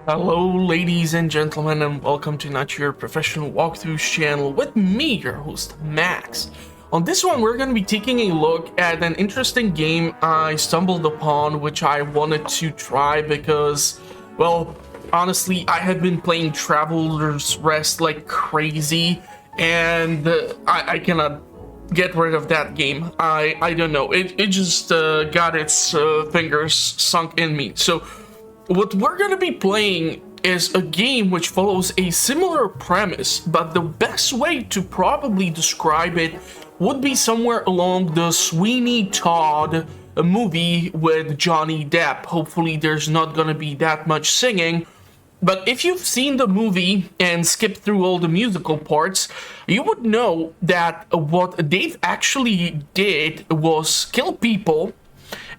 Hello ladies and gentlemen, and welcome to Not Your Professional Walkthroughs channel with me, your host Max. On this one we're going to be taking a look at an interesting game I stumbled upon, which I wanted to try because, well, honestly I have been playing Traveler's Rest like crazy, and I cannot get rid of that game. I don't know, it just got its fingers sunk in me. So what we're going to be playing is a game which follows a similar premise, but the best way to probably describe it would be somewhere along the Sweeney Todd movie with Jonny Depp. Hopefully there's not going to be that much singing, but if you've seen the movie and skipped through all the musical parts, you would know that what Dave actually did was kill people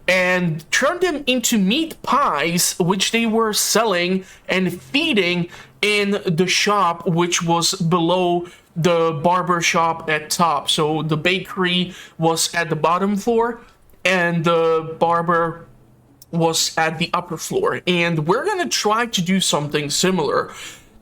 and turned them into meat pies, which they were selling and feeding in the shop, which was below the barber shop at top. So the bakery was at the bottom floor and the barber was at the upper floor, and we're gonna try to do something similar.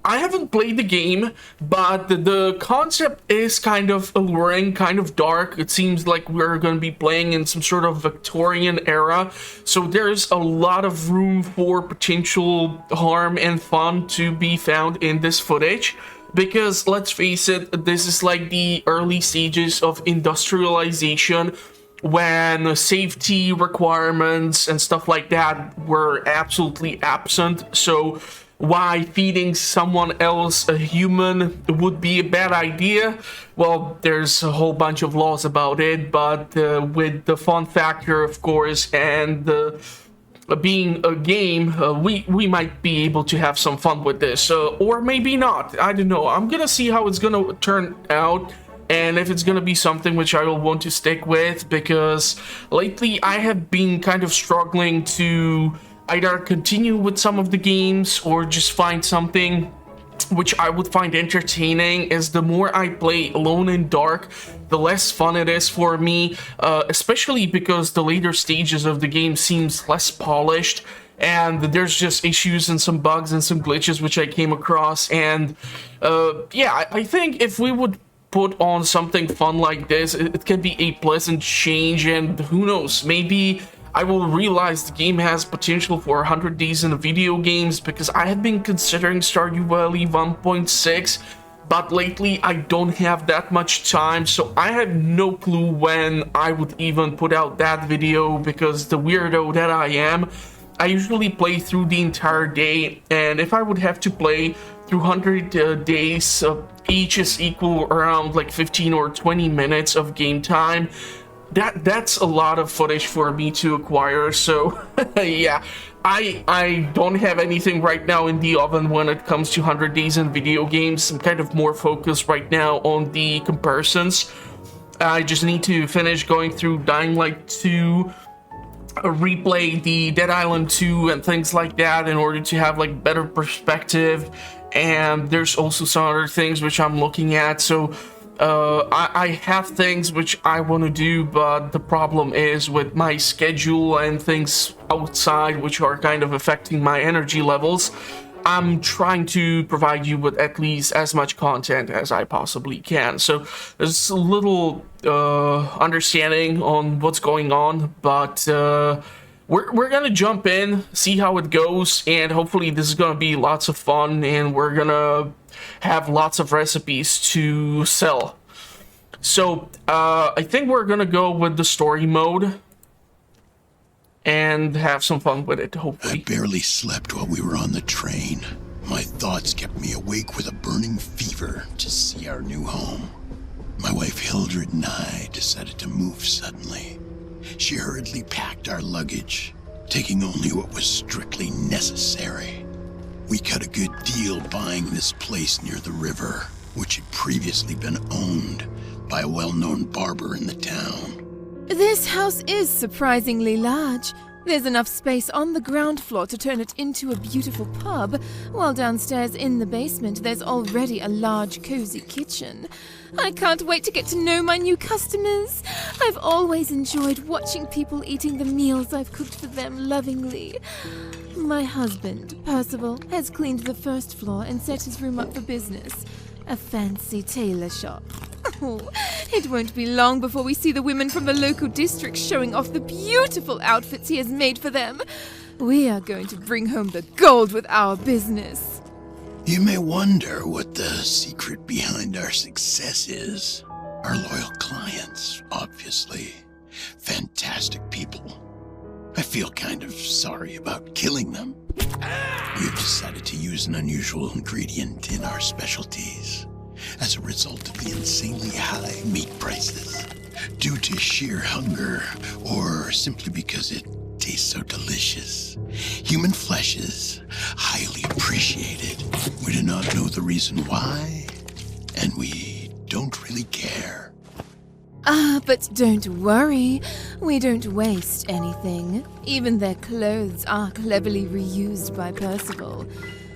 I haven't played the game, but the concept is kind of alluring, kind of dark. It seems like we're going to be playing in some sort of Victorian era, so there's a lot of room for potential harm and fun to be found in this footage. Because let's face it, this is like the early stages of industrialization, when safety requirements and stuff like that were absolutely absent. So why feeding someone else, a human, would be a bad idea? Well, there's a whole bunch of laws about it, but with the fun factor, of course, and being a game, we might be able to have some fun with this, or maybe not. I don't know. I'm gonna see how it's gonna turn out, and if it's gonna be something which I will want to stick with, because lately I have been kind of struggling to either continue with some of the games or just find something which I would find entertaining. As the more I play Alone in Dark, the less fun it is for me, especially because the later stages of the game seems less polished, and there's just issues and some bugs and some glitches which I came across. And yeah, I think if we would put on something fun like this, it can be a pleasant change, and who knows, maybe I will realize the game has potential for 100 days in video games, because I have been considering Stardew Valley 1.6, but lately I don't have that much time, so I have no clue when I would even put out that video, because the weirdo that I am, I usually play through the entire day, and if I would have to play through 100 days, each is equal around like 15 or 20 minutes of game time. That's a lot of footage for me to acquire. So yeah, I don't have anything right now in the oven when it comes to 100 days in video games. I'm kind of more focused right now on the comparisons. I just need to finish going through Dying Light 2, replay the Dead Island 2 and things like that in order to have like better perspective. And there's also some other things which I'm looking at. So I have things which I want to do, but the problem is with my schedule and things outside which are kind of affecting my energy levels. I'm trying to provide you with at least as much content as I possibly can. So there's a little understanding on what's going on, but we're gonna jump in, see how it goes, and hopefully this is gonna be lots of fun, and we're gonna have lots of recipes to sell. So I think we're gonna go with the story mode and have some fun with it, hopefully. I barely slept while we were on the train. My thoughts kept me awake with a burning fever to see our new home. My wife Hildred and I decided to move suddenly. She hurriedly packed our luggage, taking only what was strictly necessary. We cut a good deal buying this place near the river, which had previously been owned by a well-known barber in the town. This house is surprisingly large. There's enough space on the ground floor to turn it into a beautiful pub, while downstairs in the basement there's already a large, cozy kitchen. I can't wait to get to know my new customers. I've always enjoyed watching people eating the meals I've cooked for them lovingly. My husband, Percival, has cleaned the first floor and set his room up for business. A fancy tailor shop. Oh, it won't be long before we see the women from the local district showing off the beautiful outfits he has made for them. We are going to bring home the gold with our business. You may wonder what the secret behind our success is. Our loyal clients, obviously. Fantastic people. I feel kind of sorry about killing them. We've decided to use an unusual ingredient in our specialties as a result of the insanely high meat prices, due to sheer hunger or simply because it tastes so delicious. Human flesh is highly appreciated. We do not know the reason why, and we don't really care. But don't worry. We don't waste anything. Even their clothes are cleverly reused by Percival.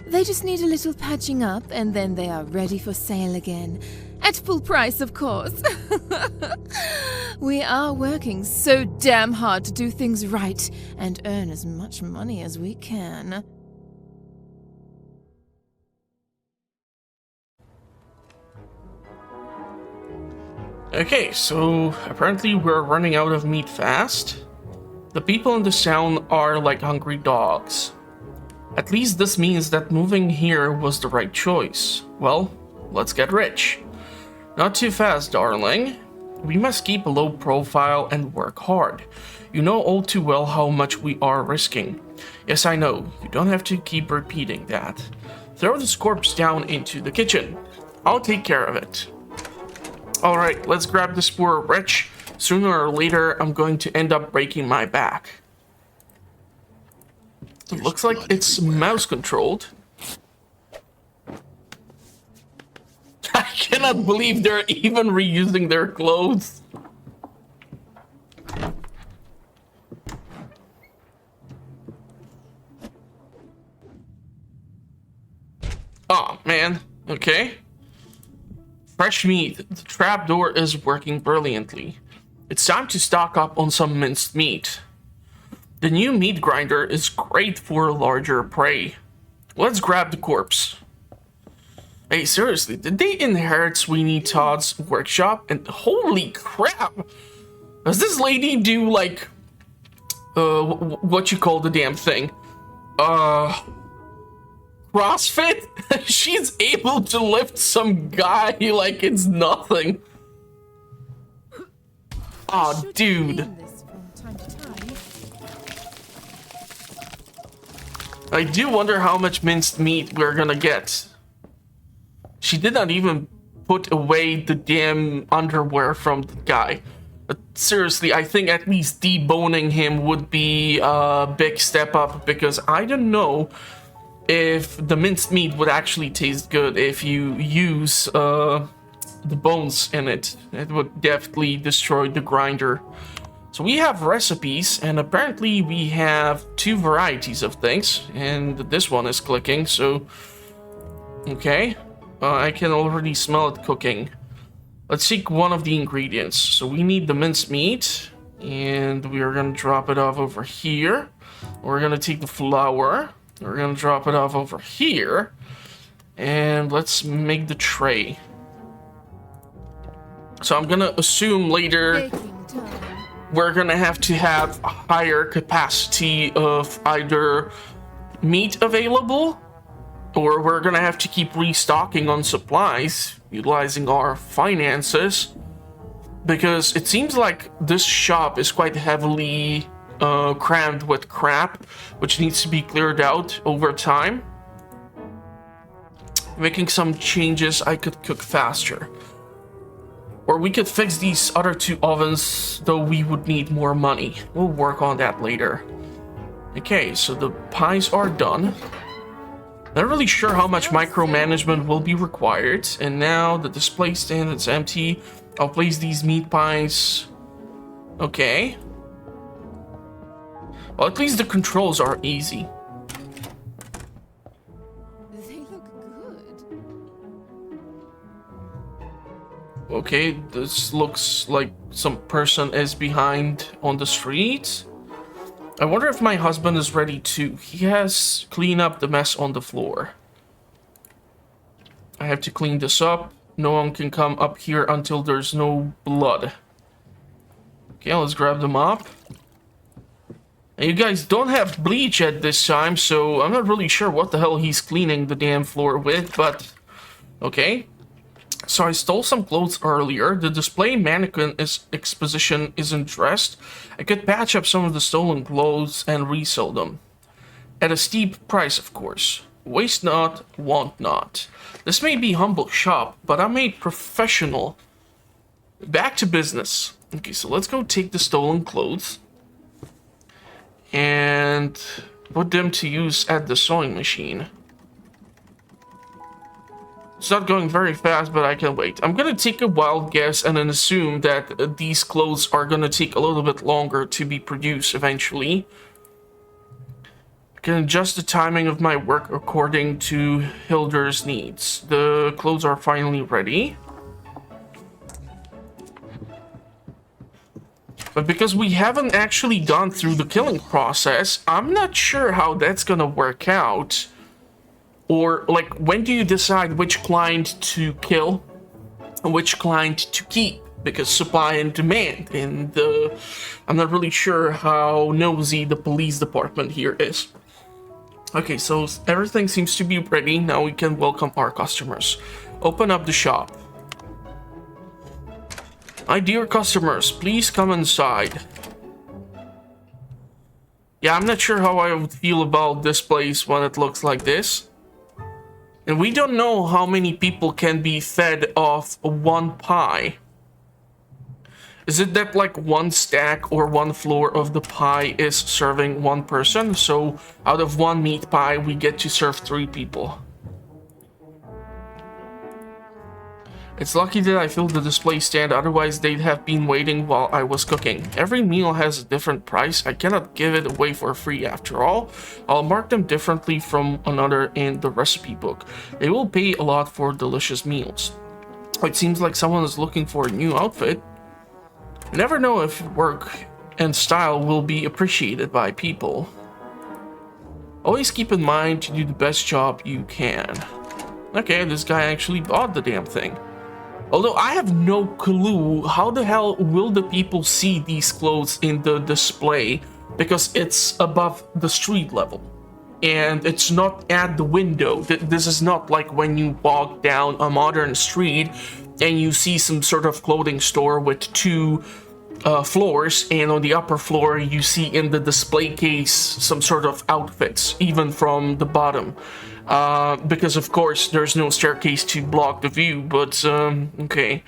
They just need a little patching up, and then they are ready for sale again. At full price, of course. We are working so damn hard to do things right and earn as much money as we can. Okay, so apparently we're running out of meat fast. The people in this town are like hungry dogs. At least this means that moving here was the right choice. Well, let's get rich. Not too fast, darling. We must keep a low profile and work hard. You know all too well how much we are risking. Yes, I know. You don't have to keep repeating that. Throw this corpse down into the kitchen. I'll take care of it. Alright, let's grab this poor wretch. Sooner or later, I'm going to end up breaking my back. It looks like it's mouse controlled. I cannot believe they're even reusing their clothes. Oh, man. Okay. Fresh meat. The trapdoor is working brilliantly. It's time to stock up on some minced meat. The new meat grinder is great for larger prey. Let's grab the corpse. Hey, seriously, did they inherit Sweeney Todd's workshop? And holy crap! Does this lady do, like, what you call the damn thing? CrossFit? She's able to lift some guy like it's nothing. Oh, dude. I do wonder how much minced meat we're gonna get. She did not even put away the damn underwear from the guy. But seriously, I think at least deboning him would be a big step up, because I don't know if the minced meat would actually taste good if you use the bones in it. It would definitely destroy the grinder. So we have recipes, and apparently we have 2 varieties of things, and this one is clicking, so okay. I can already smell it cooking. Let's seek one of the ingredients. So we need the minced meat, and we are gonna drop it off over here. We're gonna take the flour. We're gonna drop it off over here, and let's make the tray. So I'm gonna assume later we're gonna have to have a higher capacity of either meat available, or we're gonna have to keep restocking on supplies, utilizing our finances, because it seems like this shop is quite heavily crammed with crap, which needs to be cleared out over time. Making some changes, I could cook faster. Or we could fix these other 2 ovens, though we would need more money. We'll work on that later. Okay, so the pies are done. Not really sure how much micromanagement will be required. And now the display stand is empty. I'll place these meat pies. Okay. Well, at least the controls are easy. They look good. Okay, this looks like some person is behind on the street. I wonder if my husband is ready too. He has cleaned up the mess on the floor. I have to clean this up. No one can come up here until there's no blood. Okay, let's grab the mop. And you guys don't have bleach at this time, so I'm not really sure what the hell he's cleaning the damn floor with, but okay. So I stole some clothes earlier. The display mannequin exposition isn't dressed. I could patch up some of the stolen clothes and resell them. At a steep price, of course. Waste not, want not. This may be humble shop, but I'm a professional. Back to business. Okay, so let's go take the stolen clothes and put them to use at the sewing machine. It's not going very fast, but I can wait. I'm gonna take a wild guess and then assume that these clothes are gonna take a little bit longer to be produced eventually. I can adjust the timing of my work according to Hilder's needs. The clothes are finally ready. But because we haven't actually gone through the killing process, I'm not sure how that's gonna work out. Or, like, when do you decide which client to kill and which client to keep? Because supply and demand, and I'm not really sure how nosy the police department here is. Okay, so everything seems to be ready. Now we can welcome our customers. Open up the shop. My dear customers, please come inside. Yeah, I'm not sure how I would feel about this place when it looks like this. And we don't know how many people can be fed off one pie. Is it that like one stack or one floor of the pie is serving one person? So out of one meat pie, we get to serve 3 people. It's lucky that I filled the display stand, otherwise they'd have been waiting while I was cooking. Every meal has a different price. I cannot give it away for free after all. I'll mark them differently from another in the recipe book. They will pay a lot for delicious meals. It seems like someone is looking for a new outfit. You never know if work and style will be appreciated by people. Always keep in mind to do the best job you can. Okay, this guy actually bought the damn thing. Although I have no clue how the hell will the people see these clothes in the display, because it's above the street level and it's not at the window. This is not like when you walk down a modern street and you see some sort of clothing store with 2 floors, and on the upper floor you see in the display case some sort of outfits, even from the bottom. Because of course there's no staircase to block the view, but okay.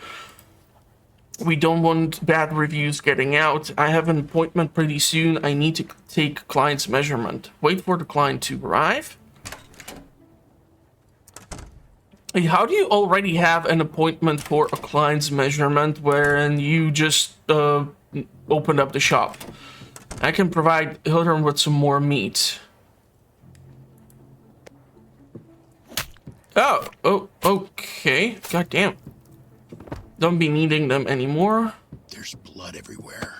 We don't want bad reviews getting out. I have an appointment pretty soon. I need to take client's measurement. Wait for the client to arrive. Hey, how do you already have an appointment for a client's measurement wherein you just opened up the shop? I can provide Hilder with some more meat. Oh, okay. Goddamn. Don't be needing them anymore. There's blood everywhere.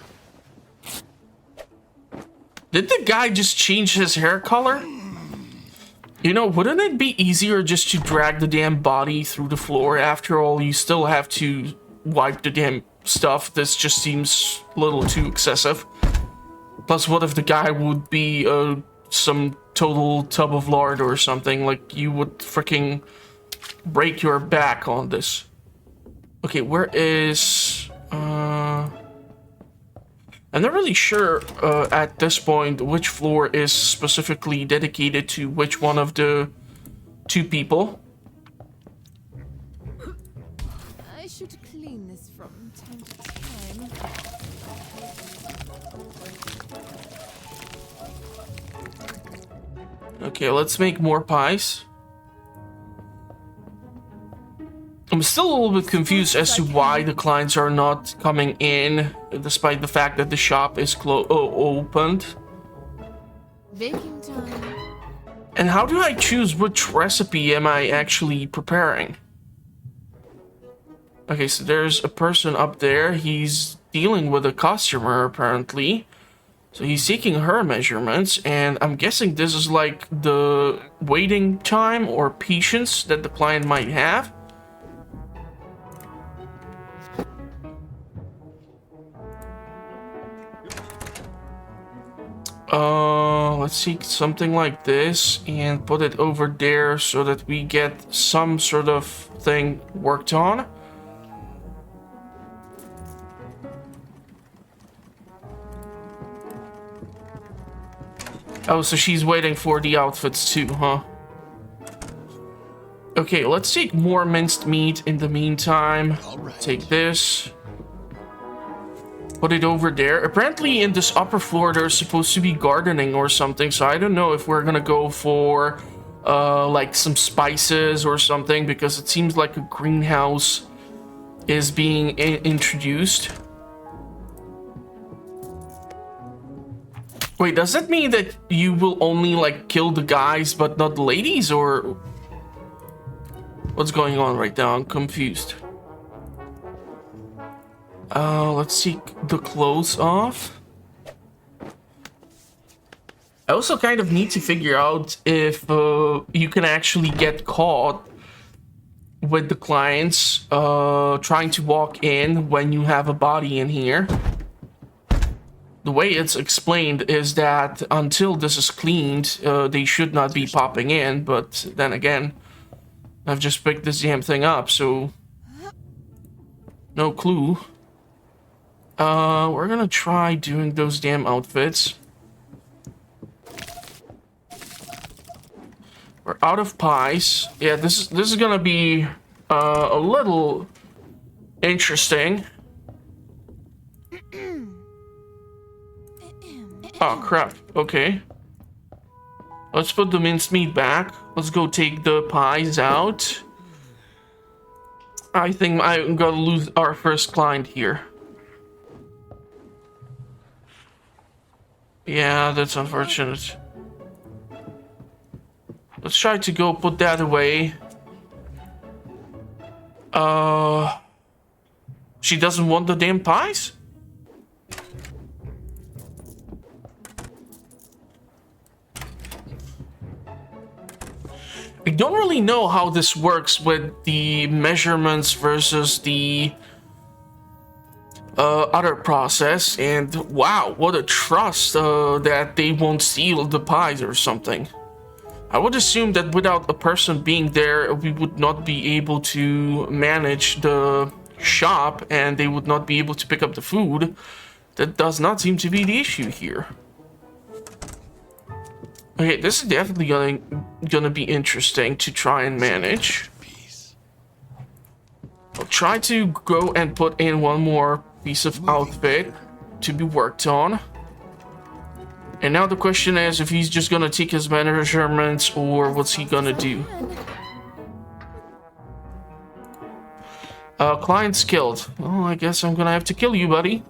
Did the guy just change his hair color? You know, wouldn't it be easier just to drag the damn body through the floor? After all, you still have to wipe the damn stuff. This just seems a little too excessive. Plus, what if the guy would be some total tub of lard or something? Like, you would freaking break your back on this. Okay, where is... I'm not really sure at this point which floor is specifically dedicated to which one of the 2 people. I should clean this from time to time. Okay, let's make more pies. I'm still a little bit confused as to why the clients are not coming in, despite the fact that the shop is opened. Baking time. And how do I choose which recipe am I actually preparing? Okay, so there's a person up there. He's dealing with a customer, apparently. So he's taking her measurements, and I'm guessing this is like the waiting time or patience that the client might have. Let's see, something like this, and put it over there so that we get some sort of thing worked on. Oh, so she's waiting for the outfits too, huh? Okay, let's take more minced meat in the meantime. Alright. Take this. Put it over there. Apparently in this upper floor there's supposed to be gardening or something, so I don't know if we're gonna go for like some spices or something, because it seems like a greenhouse is being introduced. Wait, does that mean that you will only like kill the guys but not the ladies, or what's going on right now? I'm confused. Let's take the clothes off. I also kind of need to figure out if you can actually get caught with the clients trying to walk in when you have a body in here. The way it's explained is that until this is cleaned, they should not be popping in, but then again, I've just picked this damn thing up, so no clue. We're gonna try doing those damn outfits. We're out of pies. Yeah, this is gonna be a little interesting. Oh crap, okay. Let's put the minced meat back. Let's go take the pies out. I think I'm gonna lose our first client here. Yeah, that's unfortunate. Let's try to go put that away. She doesn't want the damn pies? I don't really know how this works with the measurements versus the other process, and wow, what a trust that they won't steal the pies or something. I would assume that without a person being there, we would not be able to manage the shop and they would not be able to pick up the food. That does not seem to be the issue here. Okay, this is definitely gonna be interesting to try and manage. I'll try to go and put in one more piece of outfit to be worked on. And now the question is if he's just gonna take his measurements or what's he gonna do. Client's killed. Oh, I guess I'm gonna have to kill you, buddy.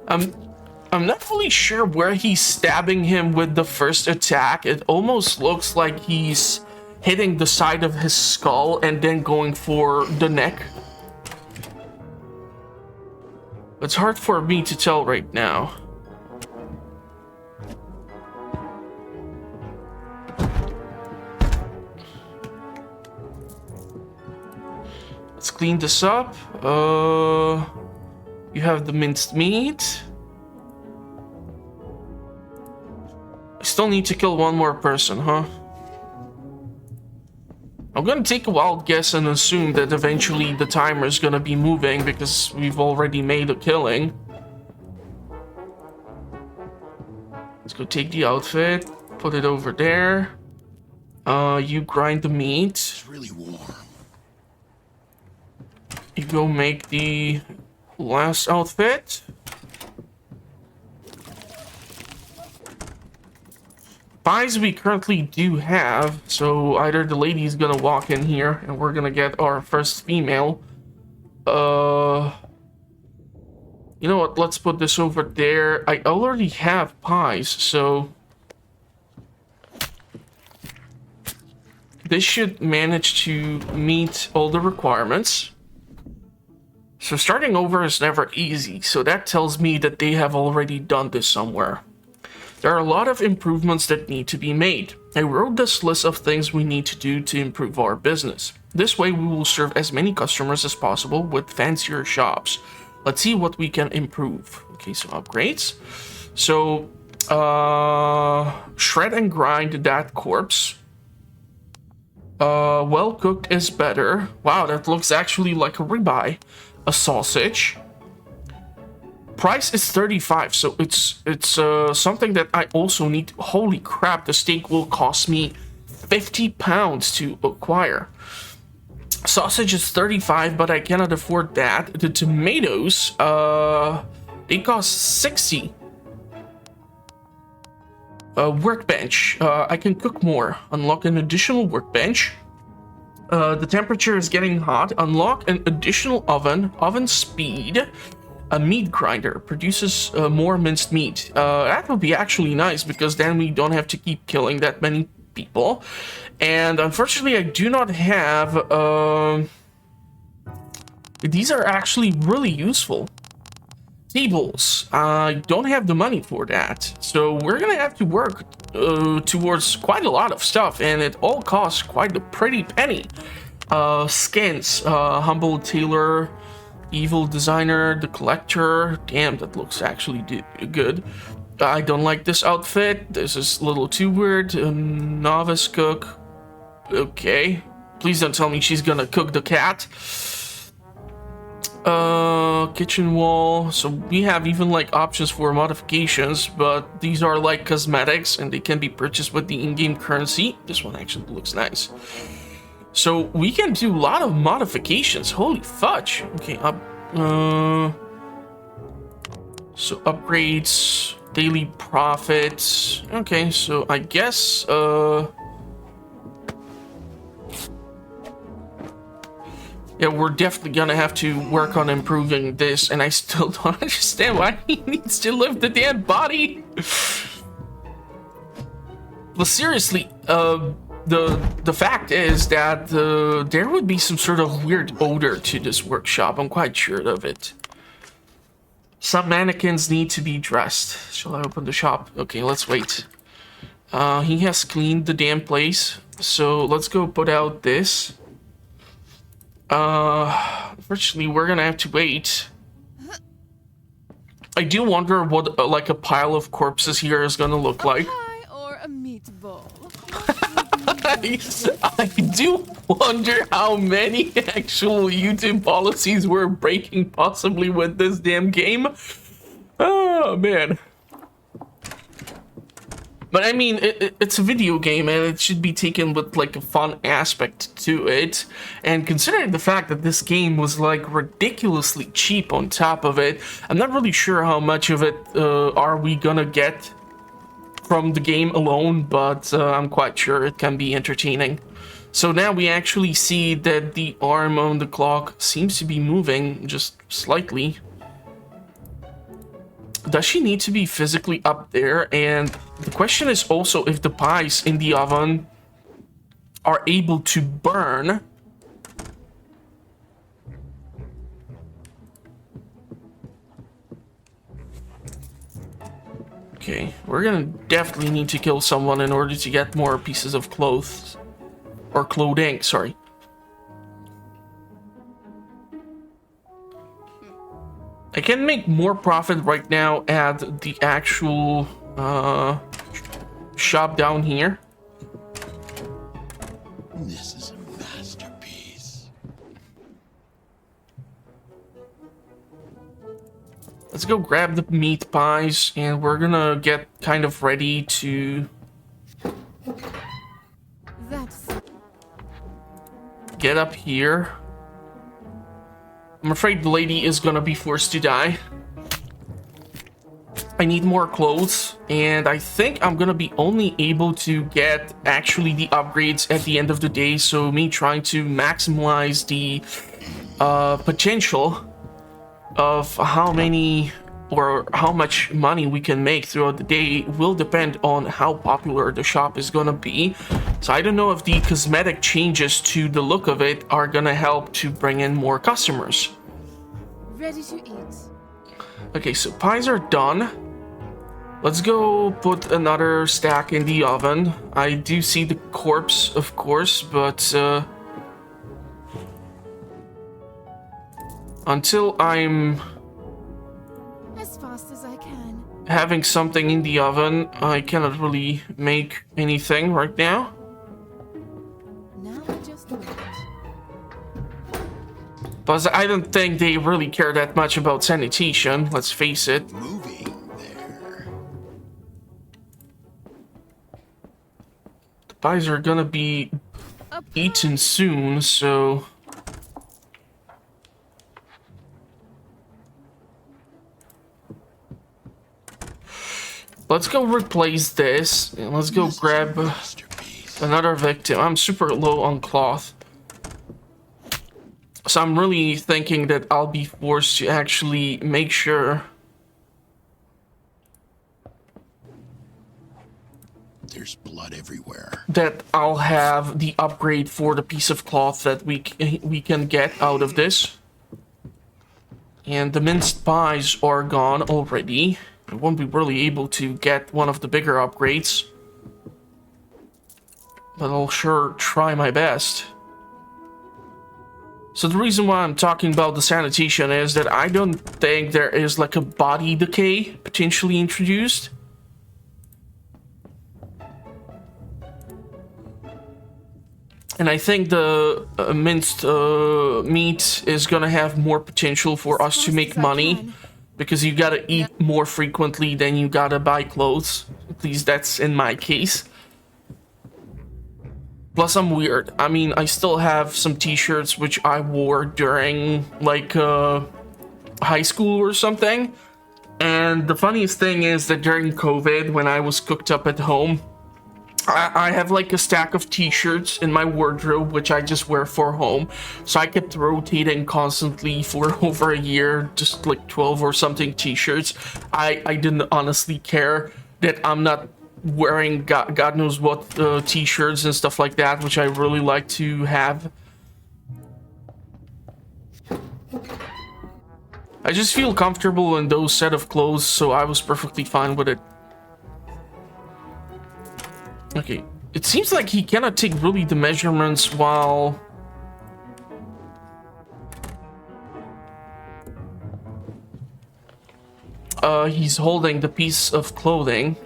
I'm not fully sure where he's stabbing him with the first attack. It almost looks like he's hitting the side of his skull and then going for the neck. It's hard for me to tell right now. Let's clean this up. You have the minced meat. I still need to kill one more person, huh? I'm gonna take a wild guess and assume that eventually the timer is gonna be moving because we've already made a killing. Let's go take the outfit, put it over there. You grind the meat. It's really warm. You go make the last outfit. Pies we currently do have, so either the lady's gonna walk in here and we're gonna get our first female. You know what? Let's put this over there. I already have pies, so this should manage to meet all the requirements. So starting over is never easy, so that tells me that they have already done this somewhere. There are a lot of improvements that need to be made. I wrote this list of things we need to do to improve our business. This way we will serve as many customers as possible with fancier shops. Let's see what we can improve. Okay, so upgrades. So, shred and grind that corpse. Well cooked is better. Wow, that looks actually like a ribeye. A sausage. Price is 35, so it's something that I also need. Holy crap, the steak will cost me 50 pounds to acquire. Sausage is 35, but I cannot afford that. The tomatoes, they cost 60. Workbench, I can cook more. Unlock an additional workbench. The temperature is getting hot. Unlock an additional oven. Oven speed. A meat grinder produces more minced meat. That would be actually nice because then we don't have to keep killing that many people. And unfortunately, I do not have. These are actually really useful. Tables. I don't have the money for that, so we're gonna have to work towards quite a lot of stuff, and it all costs quite a pretty penny. Skins. Humble tailor. Evil designer, the collector. Damn, that looks actually good. I don't like this outfit. This is a little too weird. Novice cook. Okay. Please don't tell me she's gonna cook the cat. Kitchen wall. So we have even like options for modifications, but these are like cosmetics and they can be purchased with the in-game currency. This one actually looks nice. So we can do a lot of modifications. Holy fudge. Okay, so upgrades, daily profits. Okay, so I guess yeah, we're definitely gonna have to work on improving this, and I still don't understand why he needs to lift the damn body. Well, seriously, the fact is that there would be some sort of weird odor to this workshop. I'm quite sure of it. Some mannequins need to be dressed. Shall I open the shop? Okay, let's wait. He has cleaned the damn place, so let's go put out this. Unfortunately, we're gonna have to wait. I do wonder what like a pile of corpses here is gonna look like. Pie or a meatball? I do wonder how many actual YouTube policies we're breaking possibly with this damn game. Oh, man. But I mean, it's a video game and it should be taken with like a fun aspect to it. And considering the fact that this game was like ridiculously cheap on top of it, I'm not really sure how much of it are we gonna get from the game alone, but I'm quite sure it can be entertaining. So now we actually see that the arm on the clock seems to be moving just slightly. Does she need to be physically up there? And the question is also if the pies in the oven are able to burn. Okay, we're gonna definitely need to kill someone in order to get more pieces of clothes. Or clothing, sorry. I can make more profit right now at the actual shop down here. This is a masterpiece. Let's go grab the meat pies, and we're gonna get kind of ready to get up here. I'm afraid the lady is gonna be forced to die. I need more clothes, and I think I'm gonna be only able to get actually the upgrades at the end of the day, so me trying to maximize the potential of how many or how much money we can make throughout the day will depend on how popular the shop is gonna be. So I don't know if the cosmetic changes to the look of it are gonna help to bring in more customers. Ready to eat. Okay, so pies are done. Let's go put another stack in the oven. I do see the corpse, of course, but until I'm As fast as I can. having something in the oven, I cannot really make anything right now. Now just wait. But I don't think they really care that much about sanitation, let's face it. Moving there. The pies are gonna be eaten soon, so... Let's go replace this, and let's go grab Masterpiece. another victim. I'm super low on cloth. So I'm really thinking that I'll be forced to actually make sure There's blood everywhere. that I'll have the upgrade for the piece of cloth that we can get out of this. And the minced pies are gone already. I won't be really able to get one of the bigger upgrades. But I'll sure try my best. So the reason why I'm talking about the sanitation is that I don't think there is like a body decay potentially introduced. And I think the minced meat is gonna have more potential for us to make money. Because you gotta eat more frequently than you gotta buy clothes. At least that's in my case. Plus I'm weird. I mean, I still have some t-shirts which I wore during like high school or something. And the funniest thing is that during COVID, when I was cooked up at home, I have like a stack of t-shirts in my wardrobe which I just wear for home. So I kept rotating constantly for over a year, just like 12 or something t-shirts. I didn't honestly care that I'm not wearing God knows what t-shirts and stuff like that, which I really like to have. I just feel comfortable in those set of clothes, so I was perfectly fine with it. Okay, it seems like he cannot take really the measurements while... he's holding the piece of clothing.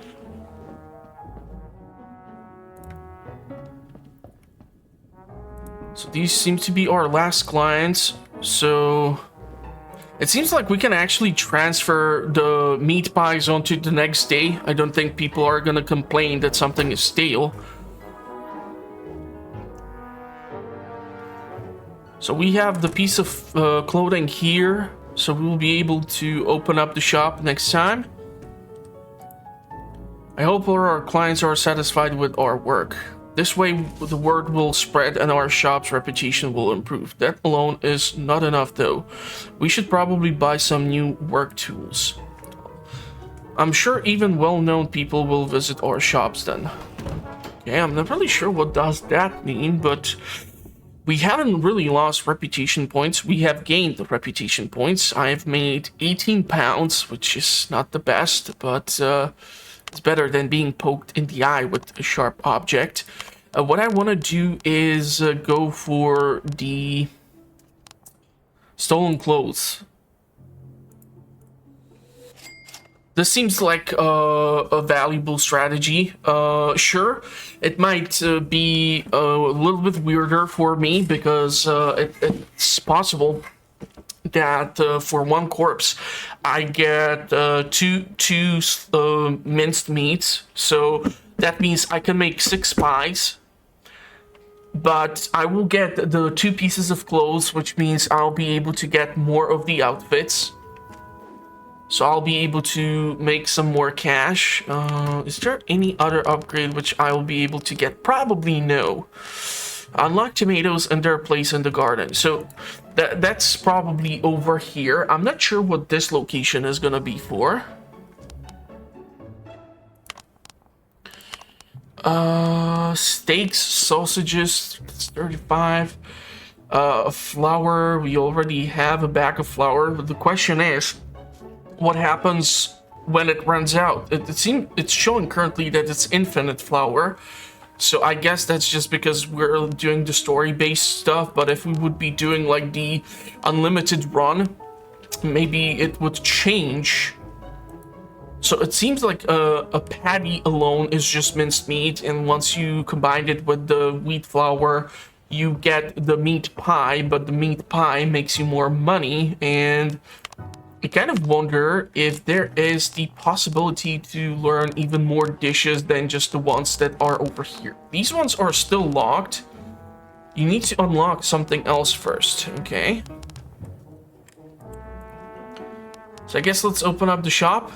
So these seem to be our last clients, so... It seems like we can actually transfer the meat pies onto the next day. I don't think people are gonna complain that something is stale. So we have the piece of clothing here, so we will be able to open up the shop next time. I hope all our clients are satisfied with our work. This way, the word will spread and our shop's reputation will improve. That alone is not enough, though. We should probably buy some new work tools. I'm sure even well-known people will visit our shops then. Yeah, I'm not really sure what does that mean, but we haven't really lost reputation points. We have gained the reputation points. I've made 18 pounds, which is not the best, but it's better than being poked in the eye with a sharp object. What I want to do is go for the stolen clothes. This seems like a valuable strategy. Sure, it might be a little bit weirder for me because it's possible that for one corpse I get two minced meats, so that means I can make 6 pies, but I will get the 2 pieces of clothes, which means I'll be able to get more of the outfits, so I'll be able to make some more cash. Is there any other upgrade which I will be able to get? Probably no. Unlock tomatoes and their place in the garden. So that's probably over here. I'm not sure what this location is gonna be for. Steaks, sausages, it's 35. Flour, we already have a bag of flour, but the question is, what happens when it runs out? It seems it's showing currently that it's infinite flour. So I guess that's just because we're doing the story-based stuff, but if we would be doing like the unlimited run, maybe it would change. So it seems like a patty alone is just minced meat, and once you combine it with the wheat flour, you get the meat pie, but the meat pie makes you more money, and I kind of wonder if there is the possibility to learn even more dishes than just the ones that are over here. These ones are still locked. You need to unlock something else first, okay? So I guess let's open up the shop.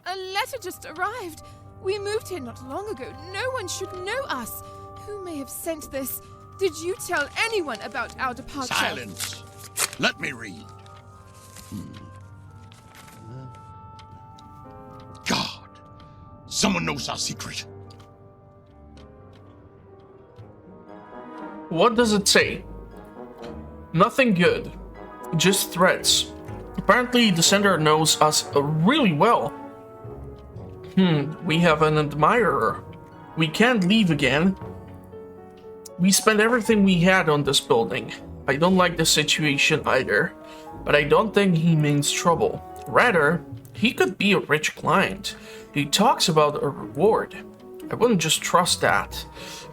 A letter just arrived. We moved here not long ago. No one should know us. Who may have sent this? Did you tell anyone about our departure? Silence! Let me read. God, someone knows our secret. What does it say? Nothing good. Just threats. Apparently the sender knows us really well. We have an admirer. We can't leave again. We spent everything we had on this building. I don't like the situation either, but I don't think he means trouble. Rather, he could be a rich client. He talks about a reward. I wouldn't just trust that.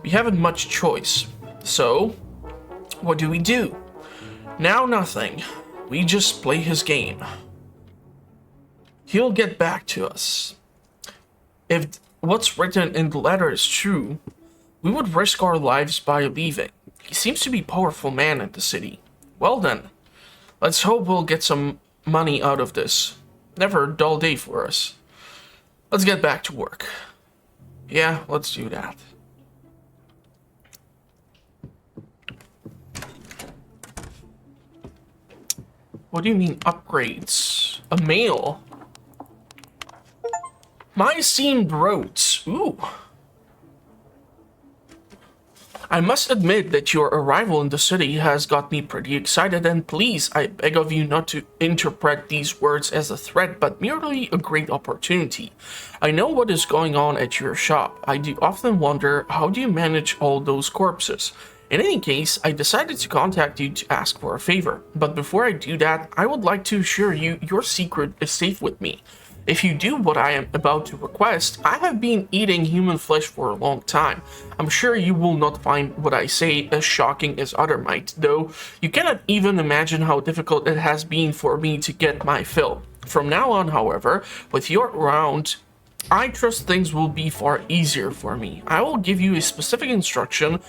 We haven't much choice. So, what do we do? Now nothing. We just play his game. He'll get back to us. If what's written in the letter is true, we would risk our lives by leaving. He seems to be a powerful man in the city. Well then, let's hope we'll get some money out of this. Never a dull day for us. Let's get back to work. Yeah, let's do that. What do you mean upgrades? A mail? My seamed roads. Ooh. I must admit that your arrival in the city has got me pretty excited, and please, I beg of you not to interpret these words as a threat, but merely a great opportunity. I know what is going on at your shop. I do often wonder, how do you manage all those corpses? In any case, I decided to contact you to ask for a favor, but before I do that, I would like to assure you your secret is safe with me. If you do what I am about to request, I have been eating human flesh for a long time. I'm sure you will not find what I say as shocking as other might, though you cannot even imagine how difficult it has been for me to get my fill. From now on, however, with you around, I trust things will be far easier for me. I will give you a specific instruction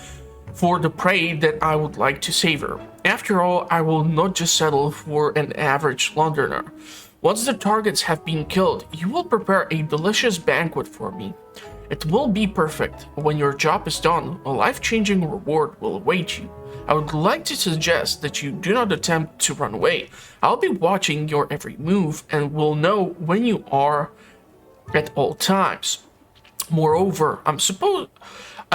for the prey that I would like to savor. After all, I will not just settle for an average Londoner. Once the targets have been killed, you will prepare a delicious banquet for me. It will be perfect. When your job is done, a life-changing reward will await you. I would like to suggest that you do not attempt to run away. I'll be watching your every move and will know when you are at all times. Moreover, I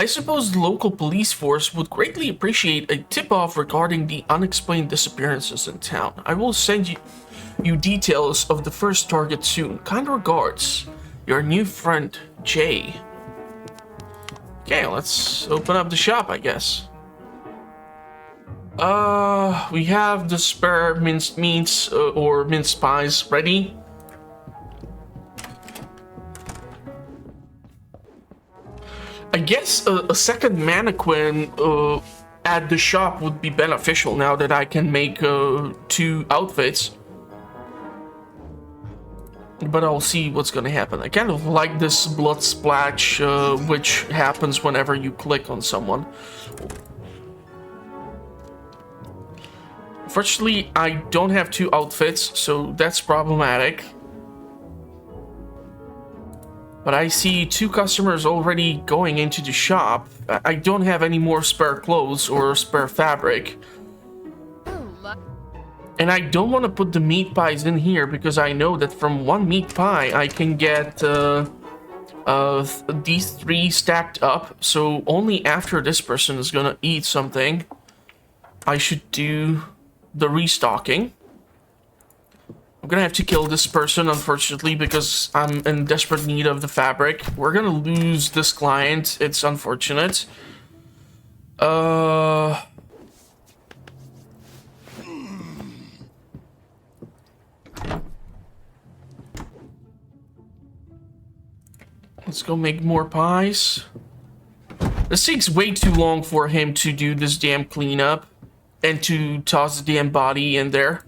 suppose the local police force would greatly appreciate a tip-off regarding the unexplained disappearances in town. I will send you details of the first target soon. Kind regards, your new friend, Jay. Okay, let's open up the shop, I guess. We have the spare minced meats or minced pies ready. I guess a second mannequin at the shop would be beneficial now that I can make 2 outfits. But I'll see what's gonna happen. I kind of like this blood splash, which happens whenever you click on someone. Unfortunately, I don't have 2 outfits, so that's problematic. But I see 2 customers already going into the shop. I don't have any more spare clothes or spare fabric. And I don't want to put the meat pies in here because I know that from 1 meat pie I can get these 3 stacked up. So only after this person is gonna eat something, I should do the restocking. I'm gonna have to kill this person, unfortunately, because I'm in desperate need of the fabric. We're gonna lose this client. It's unfortunate. Let's go make more pies. This takes way too long for him to do this damn cleanup and to toss the damn body in there.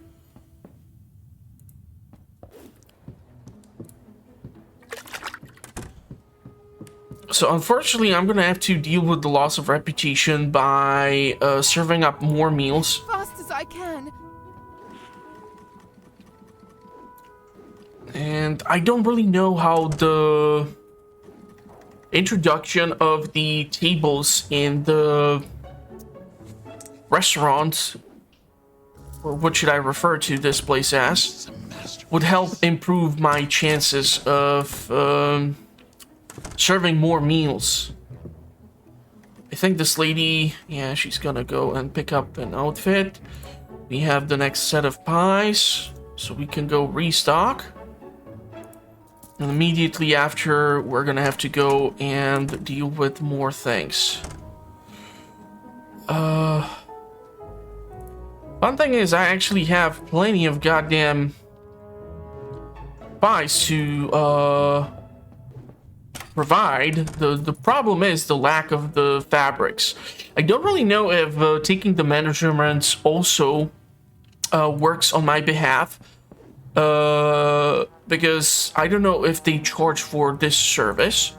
So unfortunately, I'm gonna have to deal with the loss of reputation by serving up more meals. Fast as I can. And I don't really know how the introduction of the tables in the restaurant, or what should I refer to this place as, would help improve my chances of serving more meals. I think this lady, yeah, she's gonna go and pick up an outfit. We have the next set of pies, so we can go restock. And immediately after, we're gonna have to go and deal with more things. One thing is, I actually have plenty of goddamn pies to provide. The problem is the lack of the fabrics. I don't really know if taking the measurements also works on my behalf. Because I don't know if they charge for this service.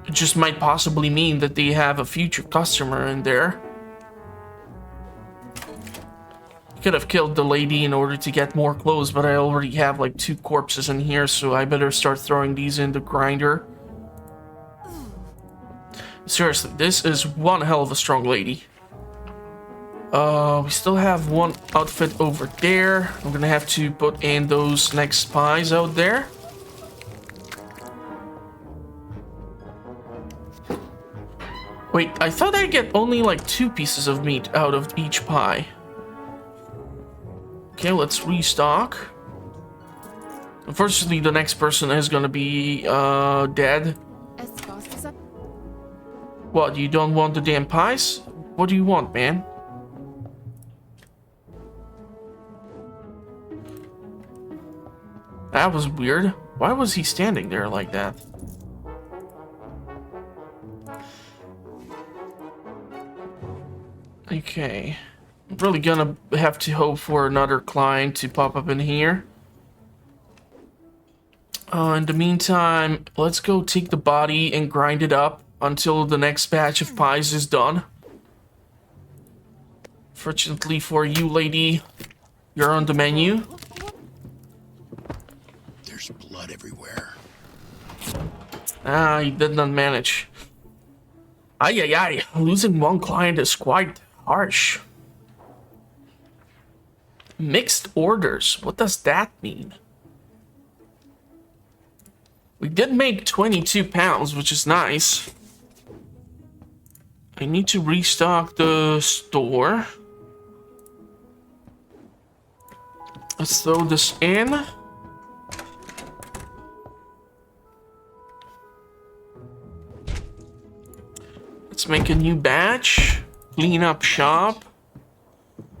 It just might possibly mean that they have a future customer in there. Could have killed the lady in order to get more clothes, but I already have like 2 corpses in here, so I better start throwing these in the grinder. Seriously, this is one hell of a strong lady. We still have 1 outfit over there. I'm gonna have to put in those next pies out there. Wait, I thought I get only like 2 pieces of meat out of each pie. Okay, let's restock. Unfortunately, the next person is gonna be dead. As fast as I... What, you don't want the damn pies? What do you want, man? That was weird. Why was he standing there like that? Okay. I'm really gonna have to hope for another client to pop up in here. In the meantime, let's go take the body and grind it up until the next batch of pies is done. Fortunately for you, lady, you're on the menu. There's blood everywhere. Ah, he did not manage. Ay, ay, ay. Losing 1 client is quite harsh. Mixed orders. What does that mean? We did make 22 pounds, which is nice. I need to restock the store. Let's throw this in. Let's make a new batch. Clean up shop.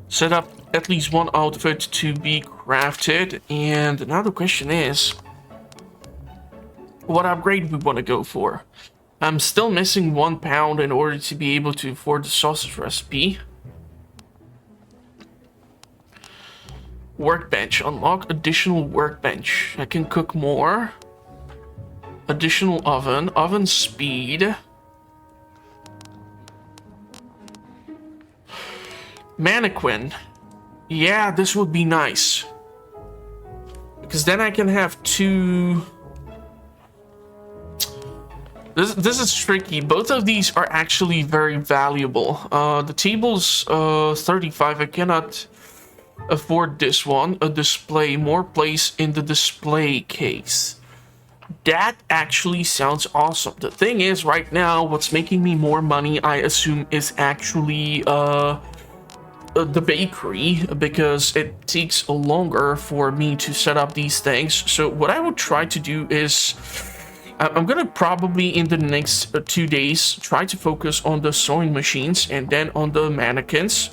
Set up at least 1 outfit to be crafted. And now the question is, what upgrade we want to go for? I'm still missing 1 pound in order to be able to afford the sausage recipe. Workbench. Unlock additional workbench. I can cook more. Additional oven. Oven speed. Mannequin. Yeah, this would be nice. Because then I can have two... This is tricky. Both of these are actually very valuable. The table's 35. I cannot afford this one. A display. More place in the display case. That actually sounds awesome. The thing is, right now, what's making me more money, I assume, is actually the bakery, because it takes longer for me to set up these things. So what I would try to do is... I'm gonna probably in the next 2 days try to focus on the sewing machines and then on the mannequins.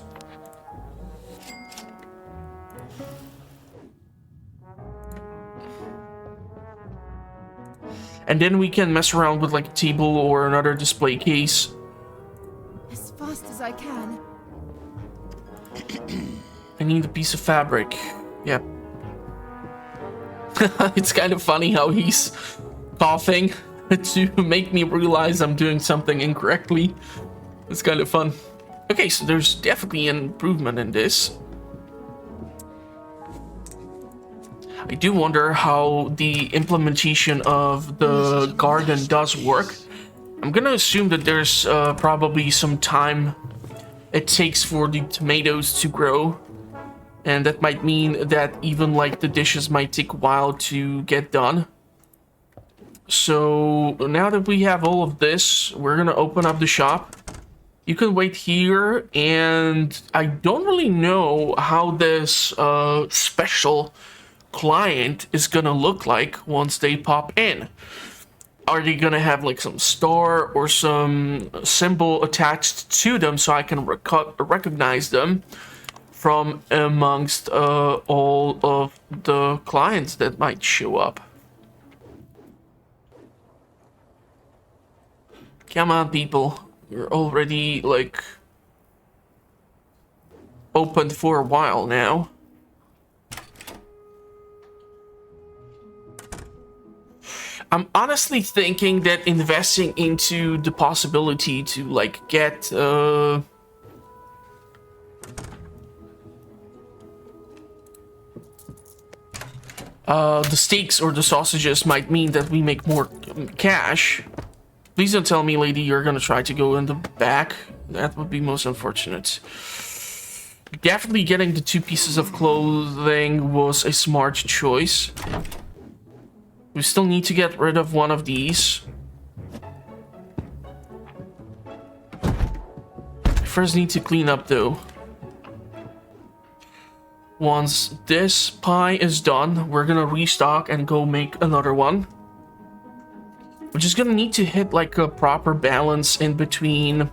And then we can mess around with like a table or another display case. As fast as I can. I need a piece of fabric. Yep. It's kind of funny how he's coughing to make me realize I'm doing something incorrectly. It's kind of fun. Okay, so there's definitely an improvement in this. I do wonder how the implementation of the garden does work. I'm gonna assume that there's probably some time it takes for the tomatoes to grow. And that might mean that even like the dishes might take a while to get done. So now that we have all of this, we're gonna open up the shop. You can wait here, and I don't really know how this special client is gonna look like once they pop in. Are they gonna have like some star or some symbol attached to them so I can recognize them from amongst all of the clients that might show up? Come on, people. You're already, like, open for a while now. I'm honestly thinking that investing into the possibility to, like, get, the steaks or the sausages might mean that we make more cash. Please don't tell me, lady, you're gonna try to go in the back. That would be most unfortunate. Definitely getting the 2 pieces of clothing was a smart choice. We still need to get rid of one of these. First need to clean up, though. Once this pie is done, we're gonna restock and go make another one. We're just gonna need to hit like a proper balance in between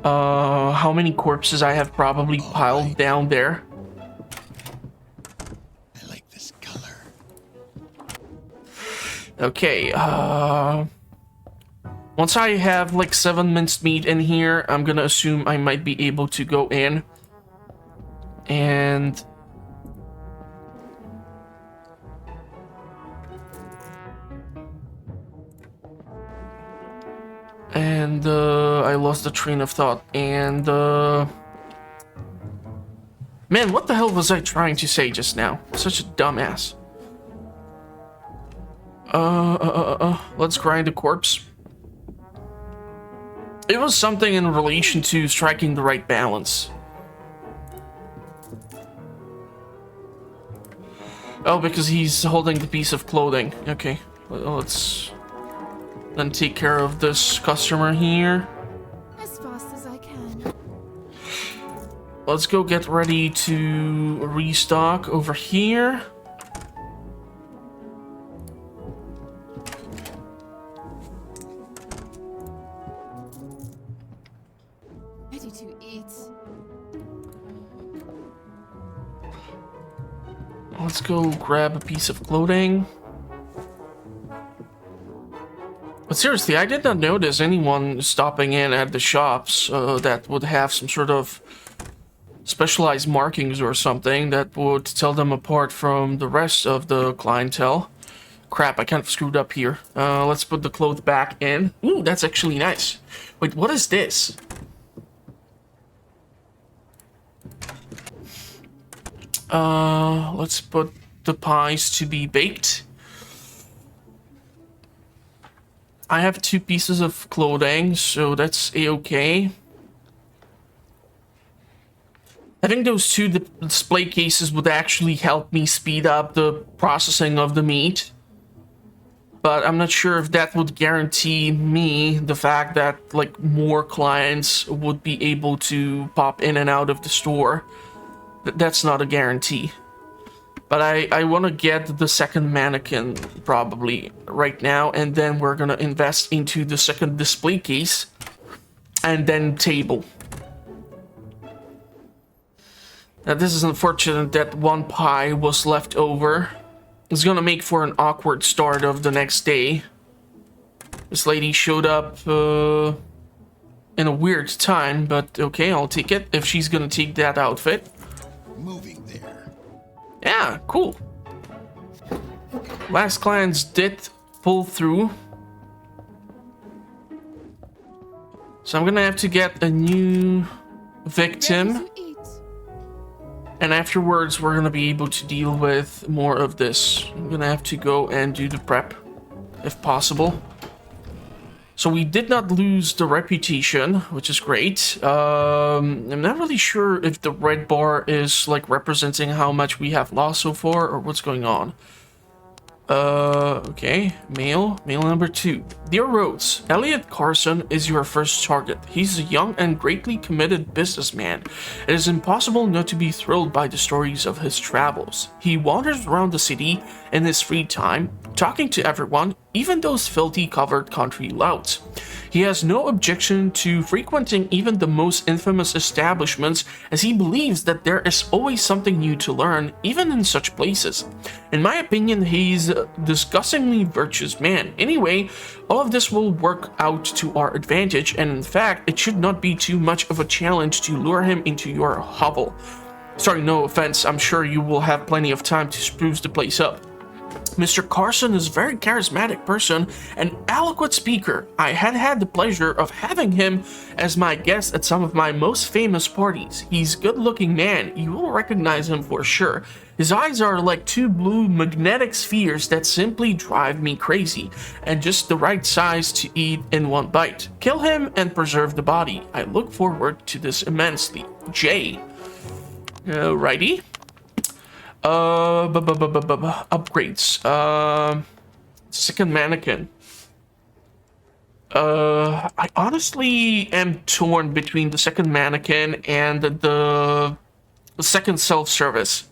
how many corpses I have probably piled down there. I like this color. Okay, once I have like 7 minced meat in here, I'm gonna assume I might be able to go in and I lost the train of thought. And man, what the hell was I trying to say just now? Such a dumbass. Let's grind the corpse. It was something in relation to striking the right balance. Oh, because he's holding the piece of clothing. Okay, let's then take care of this customer here. As fast as I can. Let's go get ready to restock over here. Ready to eat. Let's go grab a piece of clothing. But seriously, I did not notice anyone stopping in at the shops that would have some sort of specialized markings or something that would tell them apart from the rest of the clientele. Crap, I kind of screwed up here. Let's put the clothes back in. Ooh, that's actually nice. Wait, what is this? Let's put the pies to be baked. I have 2 pieces of clothing, so that's a-okay. Having those 2 display cases would actually help me speed up the processing of the meat. But I'm not sure if that would guarantee me the fact that, like, more clients would be able to pop in and out of the store. That's not a guarantee. But I want to get the second mannequin probably right now, and then we're going to invest into the second display case and then table. Now this is unfortunate that 1 pie was left over. It's going to make for an awkward start of the next day. This lady showed up in a weird time, but okay, I'll take it if she's going to take that outfit. Moving there. Yeah, cool. Last clients did pull through. So I'm gonna have to get a new victim. And afterwards, we're gonna be able to deal with more of this. I'm gonna have to go and do the prep, if possible. So we did not lose the reputation, which is great. I'm not really sure if the red bar is like representing how much we have lost so far or what's going on. Okay, mail number 2. Dear Rhodes, Elliot Carson is your first target. He's a young and greatly committed businessman. It is impossible not to be thrilled by the stories of his travels. He wanders around the city in his free time, talking to everyone, even those filthy covered country louts. He has no objection to frequenting even the most infamous establishments, as he believes that there is always something new to learn, even in such places. In my opinion, he's a disgustingly virtuous man. Anyway, all of this will work out to our advantage, and in fact, it should not be too much of a challenge to lure him into your hovel. Sorry, no offense, I'm sure you will have plenty of time to spruce the place up. Mr. Carson is a very charismatic person and eloquent speaker. I had the pleasure of having him as my guest at some of my most famous parties. He's a good-looking man. You will recognize him for sure. His eyes are like 2 blue magnetic spheres that simply drive me crazy, and just the right size to eat in 1 bite. Kill him and preserve the body. I look forward to this immensely. Jay. Righty. Upgrades. Second mannequin. I honestly am torn between the second mannequin and the second self-service.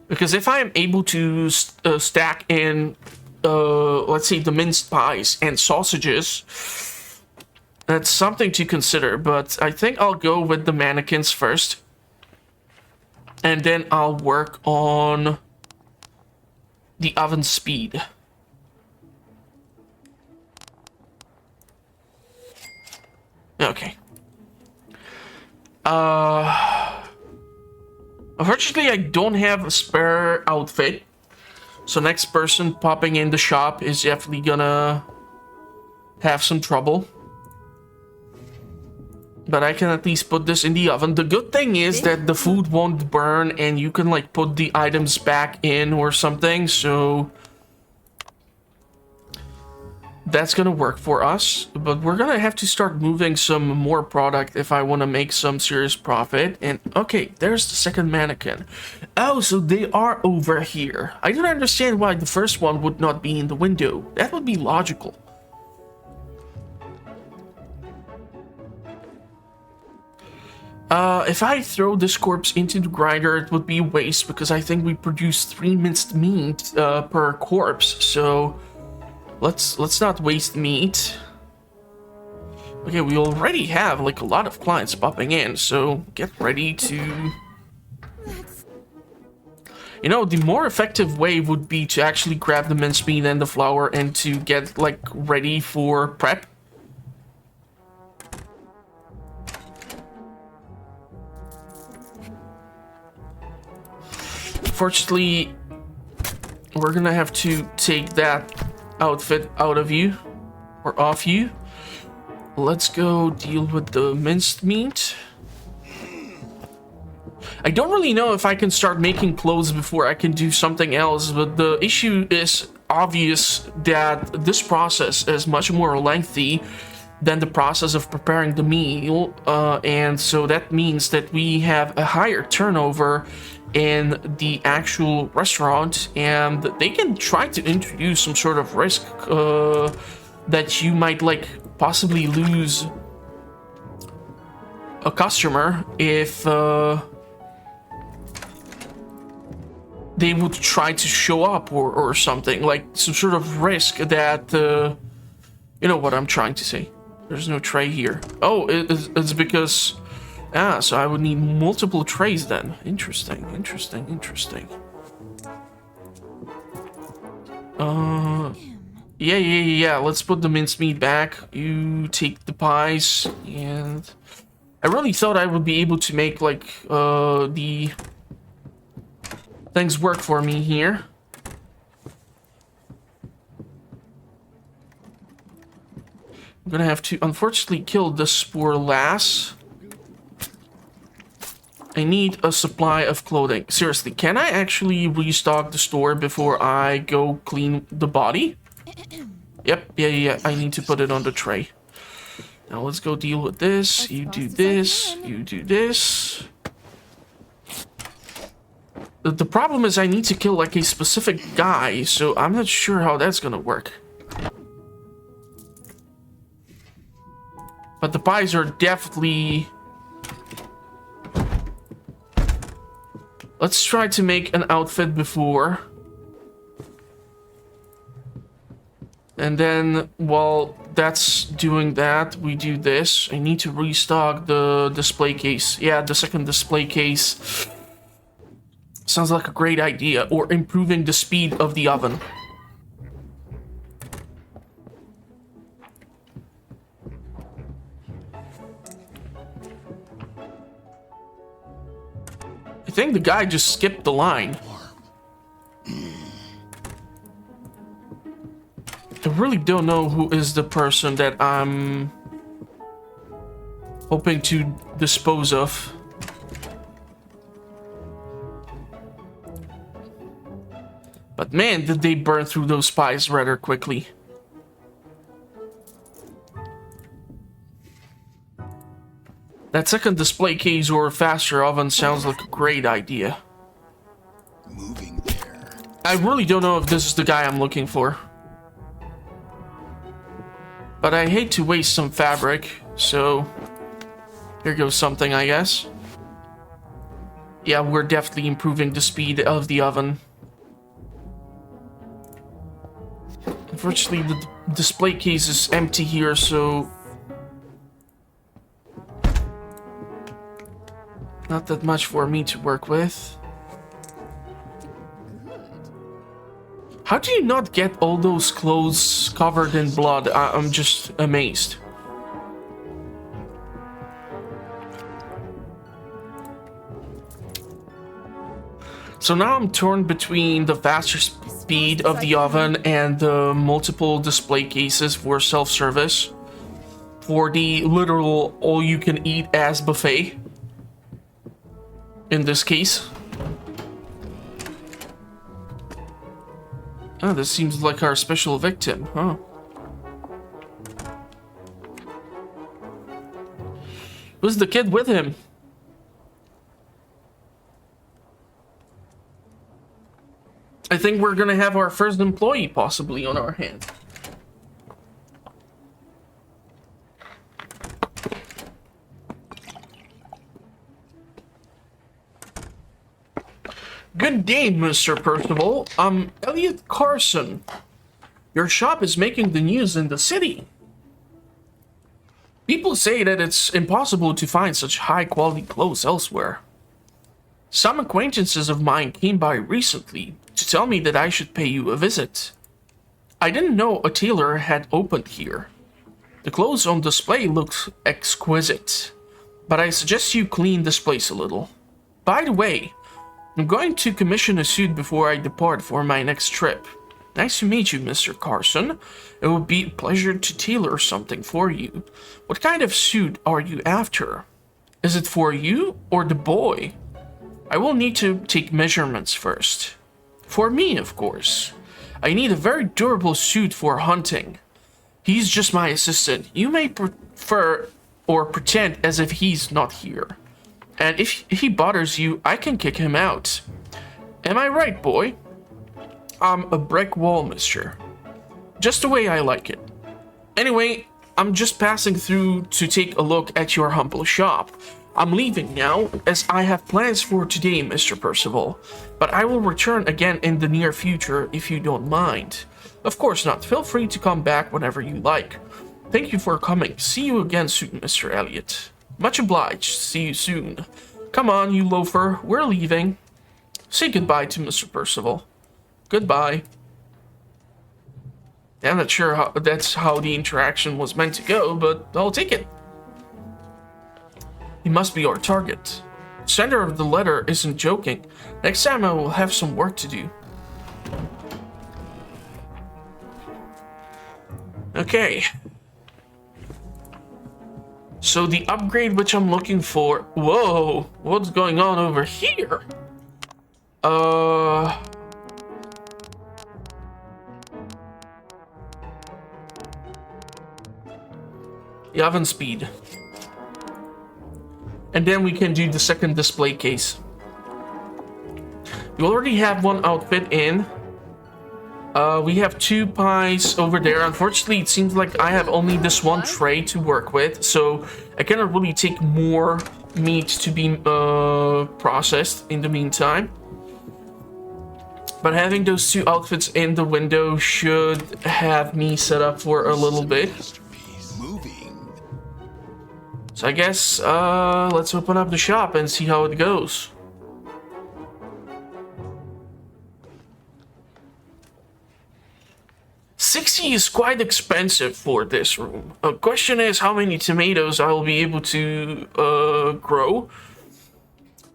Because if I am able to stack in, let's say, the minced pies and sausages, that's something to consider. But I think I'll go with the mannequins first. And then I'll work on the oven speed. Okay. Unfortunately, I don't have a spare outfit. So next person popping in the shop is definitely gonna have some trouble. But I can at least put this in the oven. The good thing is that the food won't burn and you can like put the items back in or something. So that's gonna work for us. But we're gonna have to start moving some more product if I want to make some serious profit. And okay, there's the second mannequin. Oh, so they are over here. I don't understand why the first one would not be in the window. That would be logical. If I throw this corpse into the grinder, it would be a waste because I think we produce 3 minced meat per corpse. So let's not waste meat. Okay, we already have like a lot of clients popping in, so get ready to. You know, the more effective way would be to actually grab the minced meat and the flour and to get like ready for prep. Unfortunately, we're gonna have to take that outfit out of you, or off you. Let's go deal with the minced meat. I don't really know if I can start making clothes before I can do something else, but the issue is obvious that this process is much more lengthy than the process of preparing the meal, and so that means that we have a higher turnover in the actual restaurant, and they can try to introduce some sort of risk that you might like possibly lose a customer if they would try to show up or something, like some sort of risk that you know what I'm trying to say. There's no tray here. Oh, it's because so I would need multiple trays then. Interesting. Yeah, let's put the mincemeat back. You take the pies, and I really thought I would be able to make like the things work for me here. I'm gonna have to unfortunately kill this poor lass. I need a supply of clothing. Seriously, can I actually restock the store before I go clean the body? Yep, yeah, I need to put it on the tray. Now let's go deal with this. You do this, you do this. The problem is I need to kill like a specific guy, so I'm not sure how that's gonna work. But the pies are definitely... Let's try to make an outfit before. And then, while that's doing that, we do this. I need to restock the display case. Yeah, the second display case. Sounds like a great idea. Or improving the speed of the oven. I think the guy just skipped the line. I really don't know who is the person that I'm hoping to dispose of. But man, did they burn through those pies rather quickly. That second display case or faster oven sounds like a great idea. Moving there. I really don't know if this is the guy I'm looking for. But I hate to waste some fabric, so here goes something, I guess. Yeah, we're definitely improving the speed of the oven. Unfortunately, the display case is empty here, so... not that much for me to work with. How do you not get all those clothes covered in blood? I'm just amazed. So now I'm torn between the faster speed of the oven and the multiple display cases for self-service. For the literal all-you-can-eat as buffet. In this case. Oh, this seems like our special victim, huh? Who's the kid with him? I think we're gonna have our first employee possibly on our hand. Good day, Mr. Percival. I'm Elliot Carson. Your shop is making the news in the city. People say that it's impossible to find such high-quality clothes elsewhere. Some acquaintances of mine came by recently to tell me that I should pay you a visit. I didn't know a tailor had opened here. The clothes on display look exquisite, but I suggest you clean this place a little. By the way, I'm going to commission a suit before I depart for my next trip. Nice to meet you, Mr. Carson. It would be a pleasure to tailor something for you. What kind of suit are you after? Is it for you or the boy? I will need to take measurements first. For me, of course. I need a very durable suit for hunting. He's just my assistant. You may prefer or pretend as if he's not here. And if he bothers you, I can kick him out. Am I right, boy? I'm a brick wall, mister. Just the way I like it. Anyway, I'm just passing through to take a look at your humble shop. I'm leaving now, as I have plans for today, Mr. Percival. But I will return again in the near future, if you don't mind. Of course not. Feel free to come back whenever you like. Thank you for coming. See you again soon, Mr. Elliot. Much obliged. See you soon. Come on, you loafer. We're leaving. Say goodbye to Mr. Percival. Goodbye. I'm not sure how that's how the interaction was meant to go, but I'll take it. He must be our target. The sender of the letter isn't joking. Next time I will have some work to do. Okay. So the upgrade which I'm looking for... Whoa! What's going on over here? The oven speed. And then we can do the second display case. We already have one outfit in. We have 2 pies over there. Unfortunately, it seems like I have only this one tray to work with, so I cannot really take more meat to be processed in the meantime. But having those 2 outfits in the window should have me set up for a little bit. So I guess let's open up the shop and see how it goes. $60 is quite expensive for this room. The question is how many tomatoes I will be able to grow.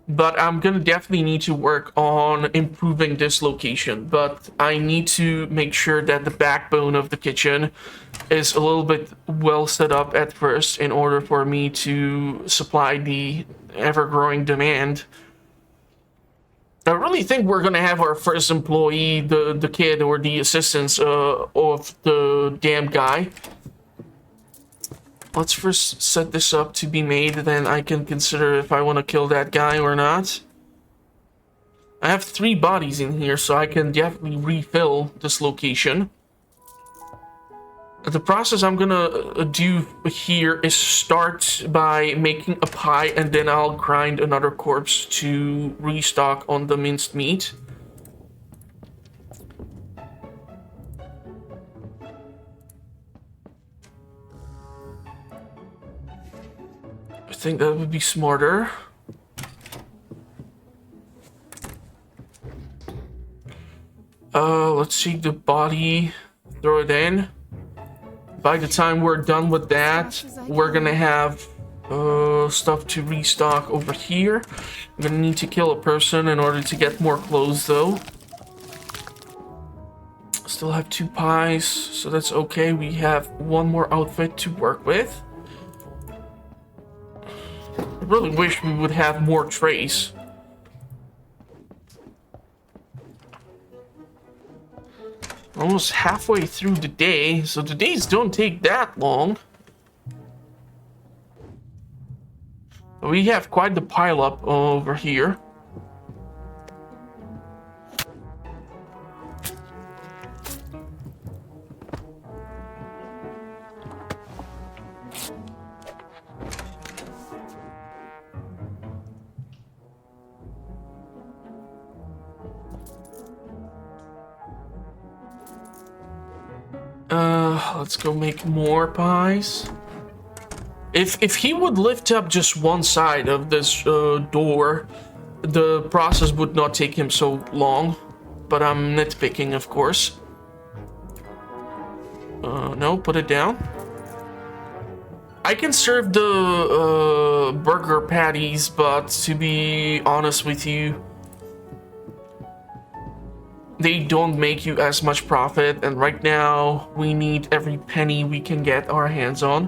But I'm gonna definitely need to work on improving this location. But I need to make sure that the backbone of the kitchen is a little bit well set up at first in order for me to supply the ever-growing demand. I really think we're gonna have our first employee, the kid or the assistants of the damn guy. Let's first set this up to be made, then I can consider if I want to kill that guy or not. I have 3 bodies in here, so I can definitely refill this location. The process I'm gonna do here is start by making a pie, and then I'll grind another corpse to restock on the minced meat. I think that would be smarter. Let's see the body, throw it in. By the time we're done with that, we're gonna have stuff to restock over here. I'm gonna need to kill a person in order to get more clothes though. Still have 2 pies, so that's okay. We have 1 more outfit to work with. I really wish we would have more trays. Almost halfway through the day, so the days don't take that long. We have quite the pile up over here. Let's go make more pies. If he would lift up just one side of this door, the process would not take him so long. But I'm nitpicking, of course. No, put it down. I can serve the burger patties, but to be honest with you, they don't make you as much profit, and right now we need every penny we can get our hands on.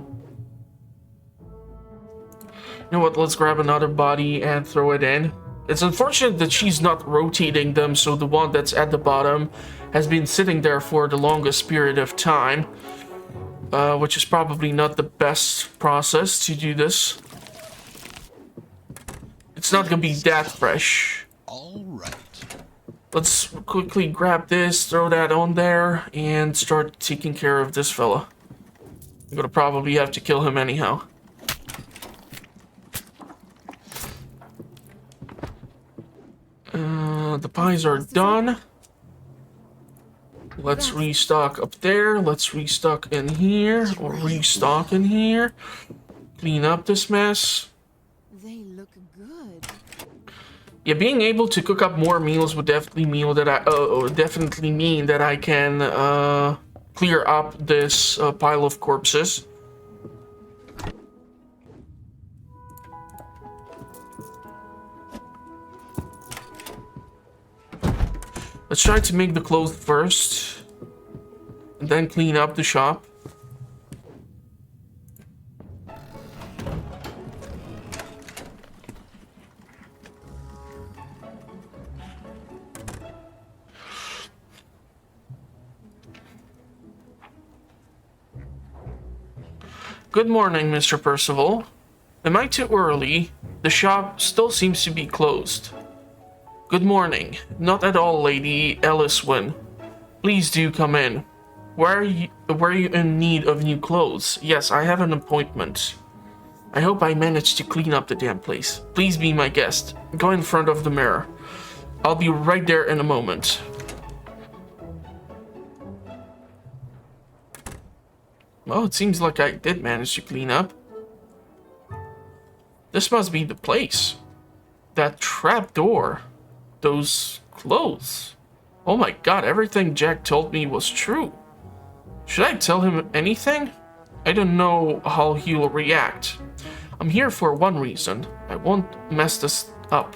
You know what, let's grab another body and throw it in. It's unfortunate that she's not rotating them, so the one that's at the bottom has been sitting there for the longest period of time. Which is probably not the best process to do this. It's not gonna be that fresh. All right. Let's quickly grab this, throw that on there, and start taking care of this fella. I'm gonna probably have to kill him anyhow. The pies are done. Let's restock up there. Let's restock in here, or restock in here. Clean up this mess. They look good. Yeah, being able to cook up more meals would definitely mean that I can clear up this pile of corpses. Let's try to make the clothes first, and then clean up the shop. Good morning, Mr. Percival. Am I too early? The shop still seems to be closed. Good morning. Not at all, Lady Elliswyn. Please do come in. Were you in need of new clothes? Yes, I have an appointment. I hope I managed to clean up the damn place. Please be my guest. Go in front of the mirror. I'll be right there in a moment. Well, it seems like I did manage to clean up. This must be the place. That trap door. Those clothes. Oh my god, everything Jack told me was true. Should I tell him anything? I don't know how he'll react. I'm here for one reason. I won't mess this up.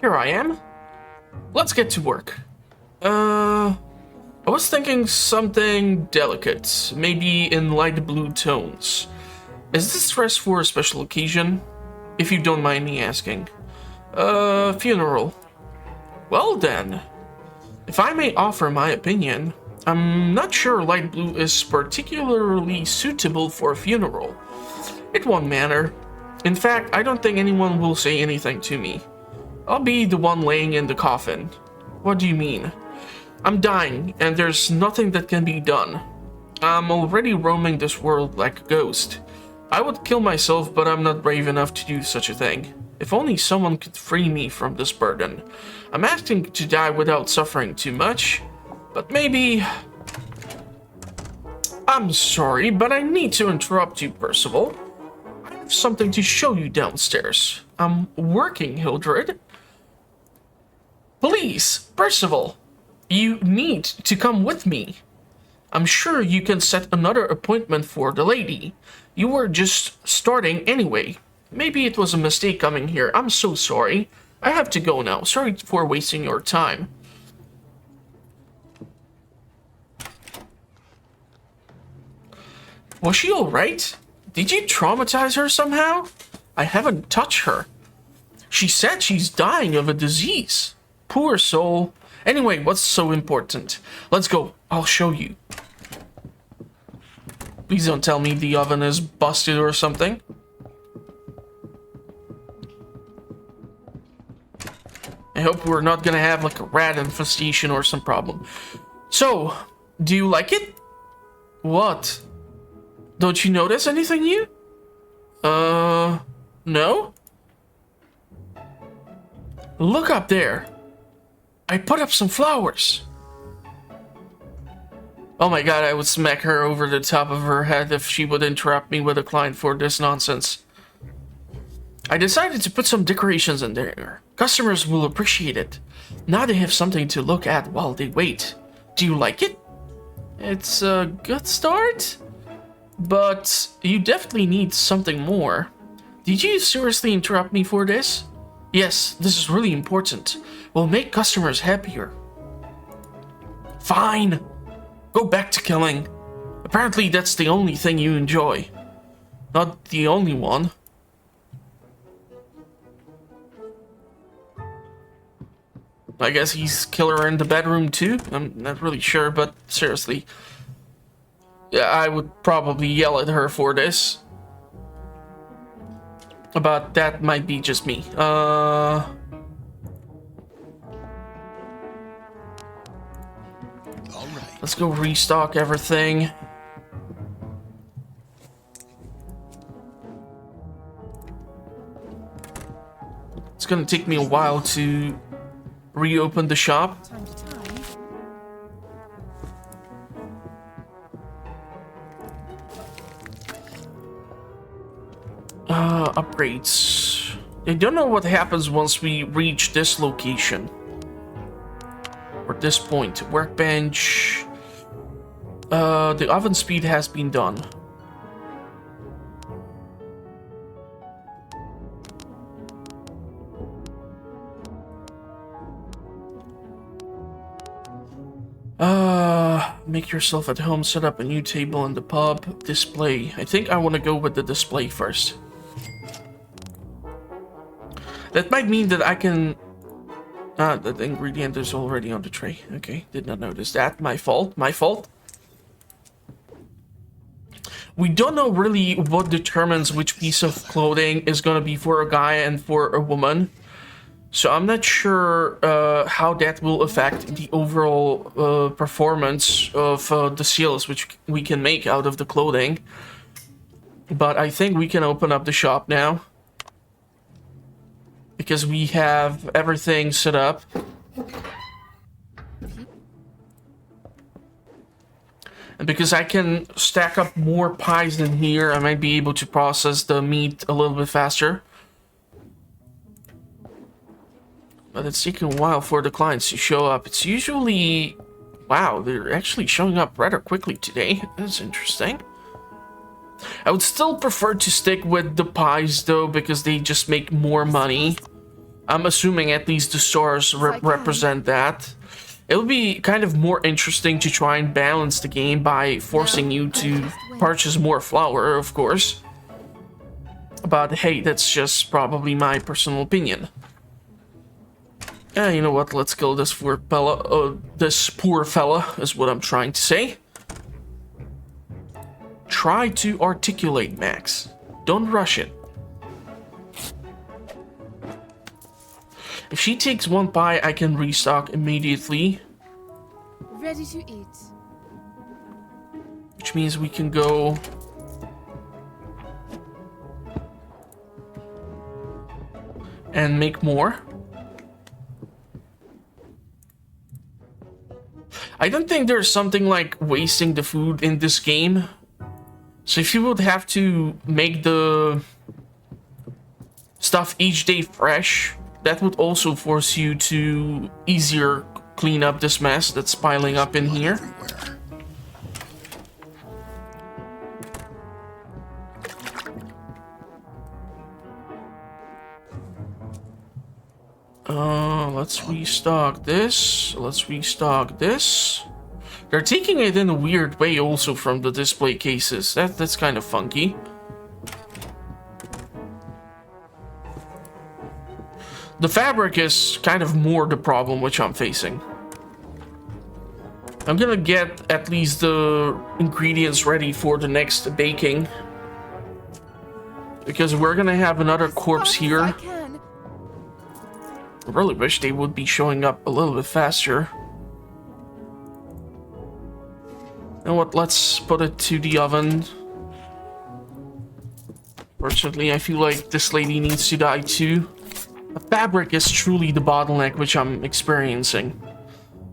Here I am. Let's get to work. I was thinking something delicate, maybe in light blue tones. Is this dress for a special occasion? If you don't mind me asking. Funeral. Well then, if I may offer my opinion, I'm not sure light blue is particularly suitable for a funeral. It won't matter. In fact, I don't think anyone will say anything to me. I'll be the one laying in the coffin. What do you mean? I'm dying, and there's nothing that can be done. I'm already roaming this world like a ghost. I would kill myself, but I'm not brave enough to do such a thing. If only someone could free me from this burden. I'm asking to die without suffering too much, but maybe... I'm sorry, but I need to interrupt you, Percival. I have something to show you downstairs. I'm working, Hildred. Please, Percival, you need to come with me. I'm sure you can set another appointment for the lady. You were just starting anyway. Maybe it was a mistake coming here. I'm so sorry. I have to go now. Sorry for wasting your time. Was she alright? Did you traumatize her somehow? I haven't touched her. She said she's dying of a disease. Poor soul. Anyway, what's so important? Let's go. I'll show you. Please don't tell me the oven is busted or something. I hope we're not gonna have like a rat infestation or some problem. So, do you like it? What? Don't you notice anything new? No? Look up there. I put up some flowers. Oh my god, I would smack her over the top of her head if she would interrupt me with a client for this nonsense. I decided to put some decorations in there. Customers will appreciate it. Now they have something to look at while they wait. Do you like it? It's a good start, but you definitely need something more. Did you seriously interrupt me for this? Yes, this is really important. We'll make customers happier. Fine. Go back to killing. Apparently that's the only thing you enjoy. Not the only one. I guess he's killer in the bedroom too. I'm not really sure, but seriously. Yeah, I would probably yell at her for this. But that might be just me. All right. Let's go restock everything. It's gonna take me a while to reopen the shop. Time to time. Upgrades. I don't know what happens once we reach this location. Or this point. Workbench. The oven speed has been done. Make yourself at home, set up a new table in the pub. Display. I think I want to go with the display first. That might mean that I can... the ingredient is already on the tray. Okay, did not notice that. My fault, my fault. We don't know really what determines which piece of clothing is going to be for a guy and for a woman. So I'm not sure how that will affect the overall performance of the seals which we can make out of the clothing. But I think we can open up the shop now. Because we have everything set up. And because I can stack up more pies in here, I might be able to process the meat a little bit faster. But it's taking a while for the clients to show up. It's usually... Wow, they're actually showing up rather quickly today. That's interesting. I would still prefer to stick with the pies though, because they just make more money. I'm assuming at least the stores represent that. It'll be kind of more interesting to try and balance the game by forcing you to purchase more flour, of course. But hey, that's just probably my personal opinion. Yeah, you know what? Let's kill this poor fella. This poor fella is what I'm trying to say. Try to articulate, Max. Don't rush it. If she takes one pie, I can restock immediately. Ready to eat. Which means we can go... and make more. I don't think there's something like wasting the food in this game. So if you would have to make the stuff each day fresh, that would also force you to easier clean up this mess that's piling up in here. Let's restock this. Let's restock this. They're taking it in a weird way also from the display cases. That's kind of funky. The fabric is kind of more the problem which I'm facing. I'm gonna get at least the ingredients ready for the next baking. Because we're gonna have another corpse here. I really wish they would be showing up a little bit faster. You know what, let's put it to the oven. Fortunately, I feel like this lady needs to die too. The fabric is truly the bottleneck which I'm experiencing.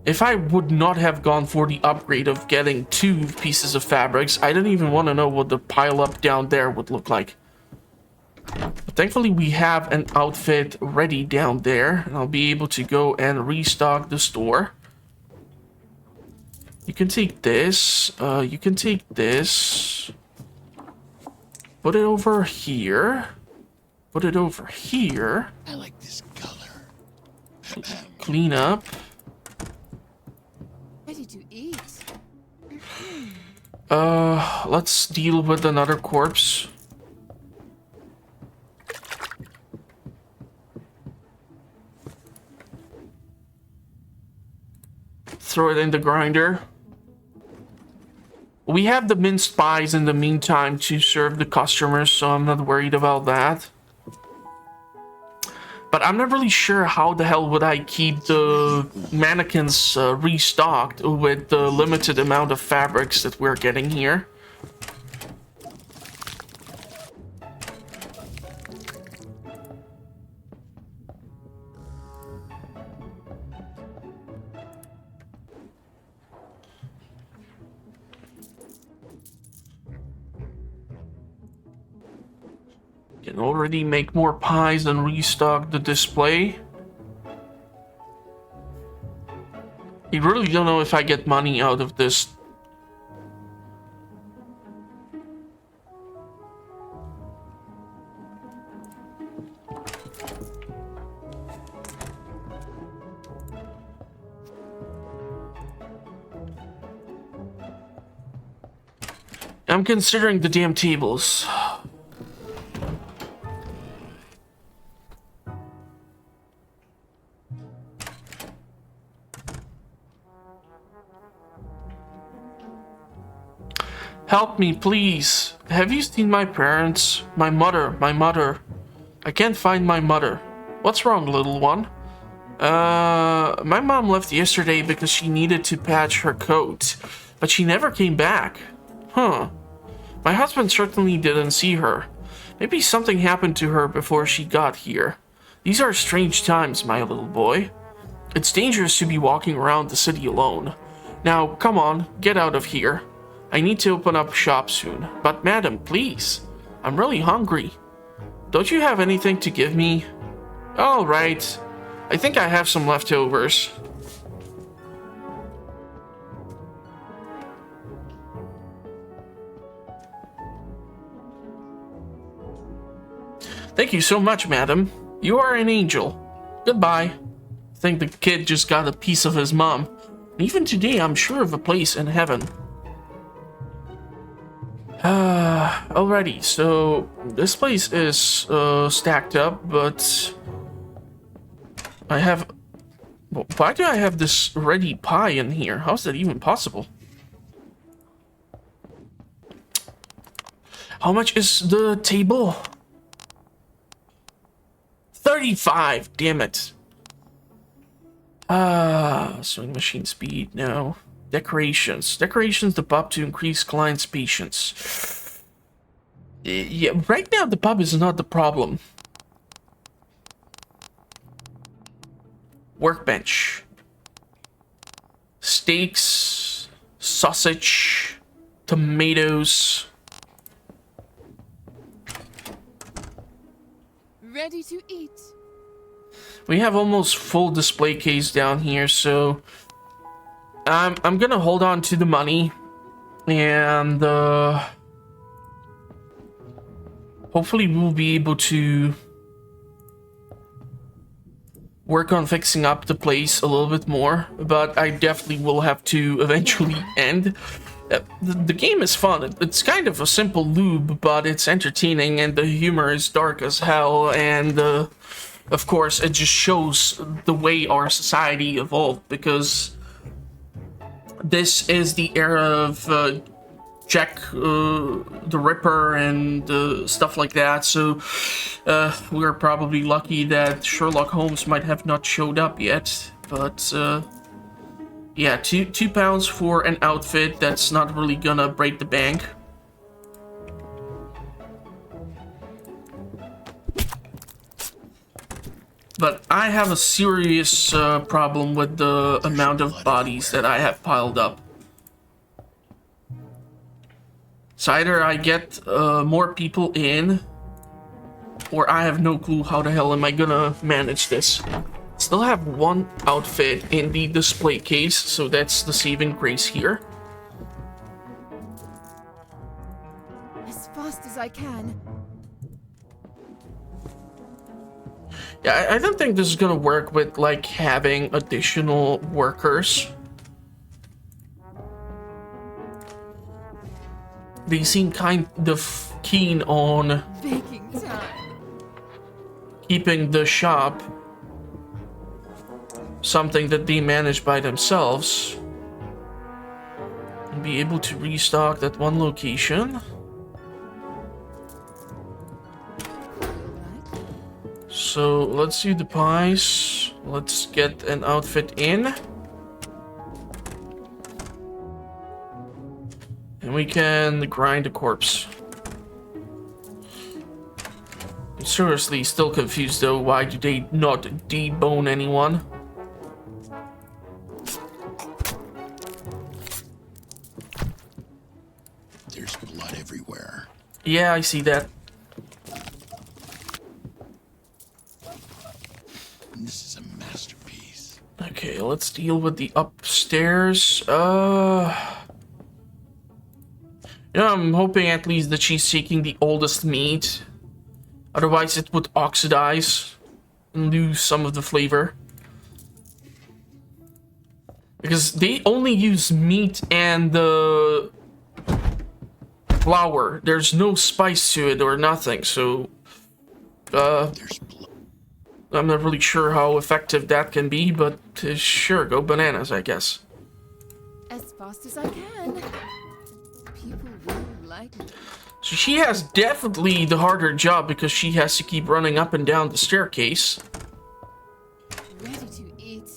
If I would not have gone for the upgrade of getting 2 pieces of fabrics, I don't even want to know what the pile up down there would look like. But thankfully we have an outfit ready down there, and I'll be able to go and restock the store. You can take this, you can take this. Put it over here. Put it over here. I like this color. Clean up. Ready to eat. Let's deal with another corpse. throw it in the grinder. We have the minced pies in the meantime to serve the customers, so I'm not worried about that. But I'm not really sure how the hell would I keep the mannequins restocked with the limited amount of fabrics that we're getting here. Can already make more pies and restock the display. I really don't know if I get money out of this. I'm considering the damn tables. Help me, please. Have you seen my parents? My mother. I can't find my mother. What's wrong, little one? My mom left yesterday because she needed to patch her coat, but she never came back. Huh. My husband certainly didn't see her. Maybe something happened to her before she got here. These are strange times, my little boy. It's dangerous to be walking around the city alone. Now, come on, get out of here. I need to open up shop soon. But madam, please. I'm really hungry. Don't you have anything to give me? All right. I think I have some leftovers. Thank you so much, madam. You are an angel. Goodbye. I think the kid just got a piece of his mom. Even today, I'm sure of a place in heaven. Alrighty, so this place is stacked up, but I have... Why do I have this ready pie in here? How's that even possible? How much is the table? 35, damn it. Sewing machine speed, no. Decorations. Decorations the pub to increase clients' patience. Yeah, right now the pub is not the problem. Workbench. Steaks. Sausage. Tomatoes. Ready to eat. We have almost full display case down here, so I'm gonna hold on to the money and hopefully we'll be able to work on fixing up the place a little bit more, but I definitely will have to eventually end. The game is fun. It's kind of a simple lube, but it's entertaining and the humor is dark as hell, and of course it just shows the way our society evolved, because this is the era of Jack the Ripper and stuff like that, so we're probably lucky that Sherlock Holmes might have not showed up yet, but yeah, two pounds for an outfit that's not really gonna break the bank. But I have a serious problem with the amount of bodies that I have piled up. So either I get more people in, or I have no clue how the hell am I gonna manage this. Still have one outfit in the display case, so that's the saving grace here. As fast as I can. Yeah, I don't think this is gonna work with, like, having additional workers. They seem kind of keen on Baking time. keeping the shop something that they manage by themselves. be able to restock that one location. So let's do the pies. Let's get an outfit in. And we can grind a corpse. I'm seriously still confused though. Why do they not debone anyone? There's blood everywhere. Yeah, I see that. This is a masterpiece. Okay, let's deal with the upstairs. Yeah, I'm hoping at least that she's taking the oldest meat. Otherwise it would oxidize and lose some of the flavor. Because they only use meat and the flour. There's no spice to it or nothing, so There's blood. I'm not really sure how effective that can be, but sure, go bananas, I guess. As fast as I can. People will like me. So she has definitely the harder job because she has to keep running up and down the staircase. Ready to eat.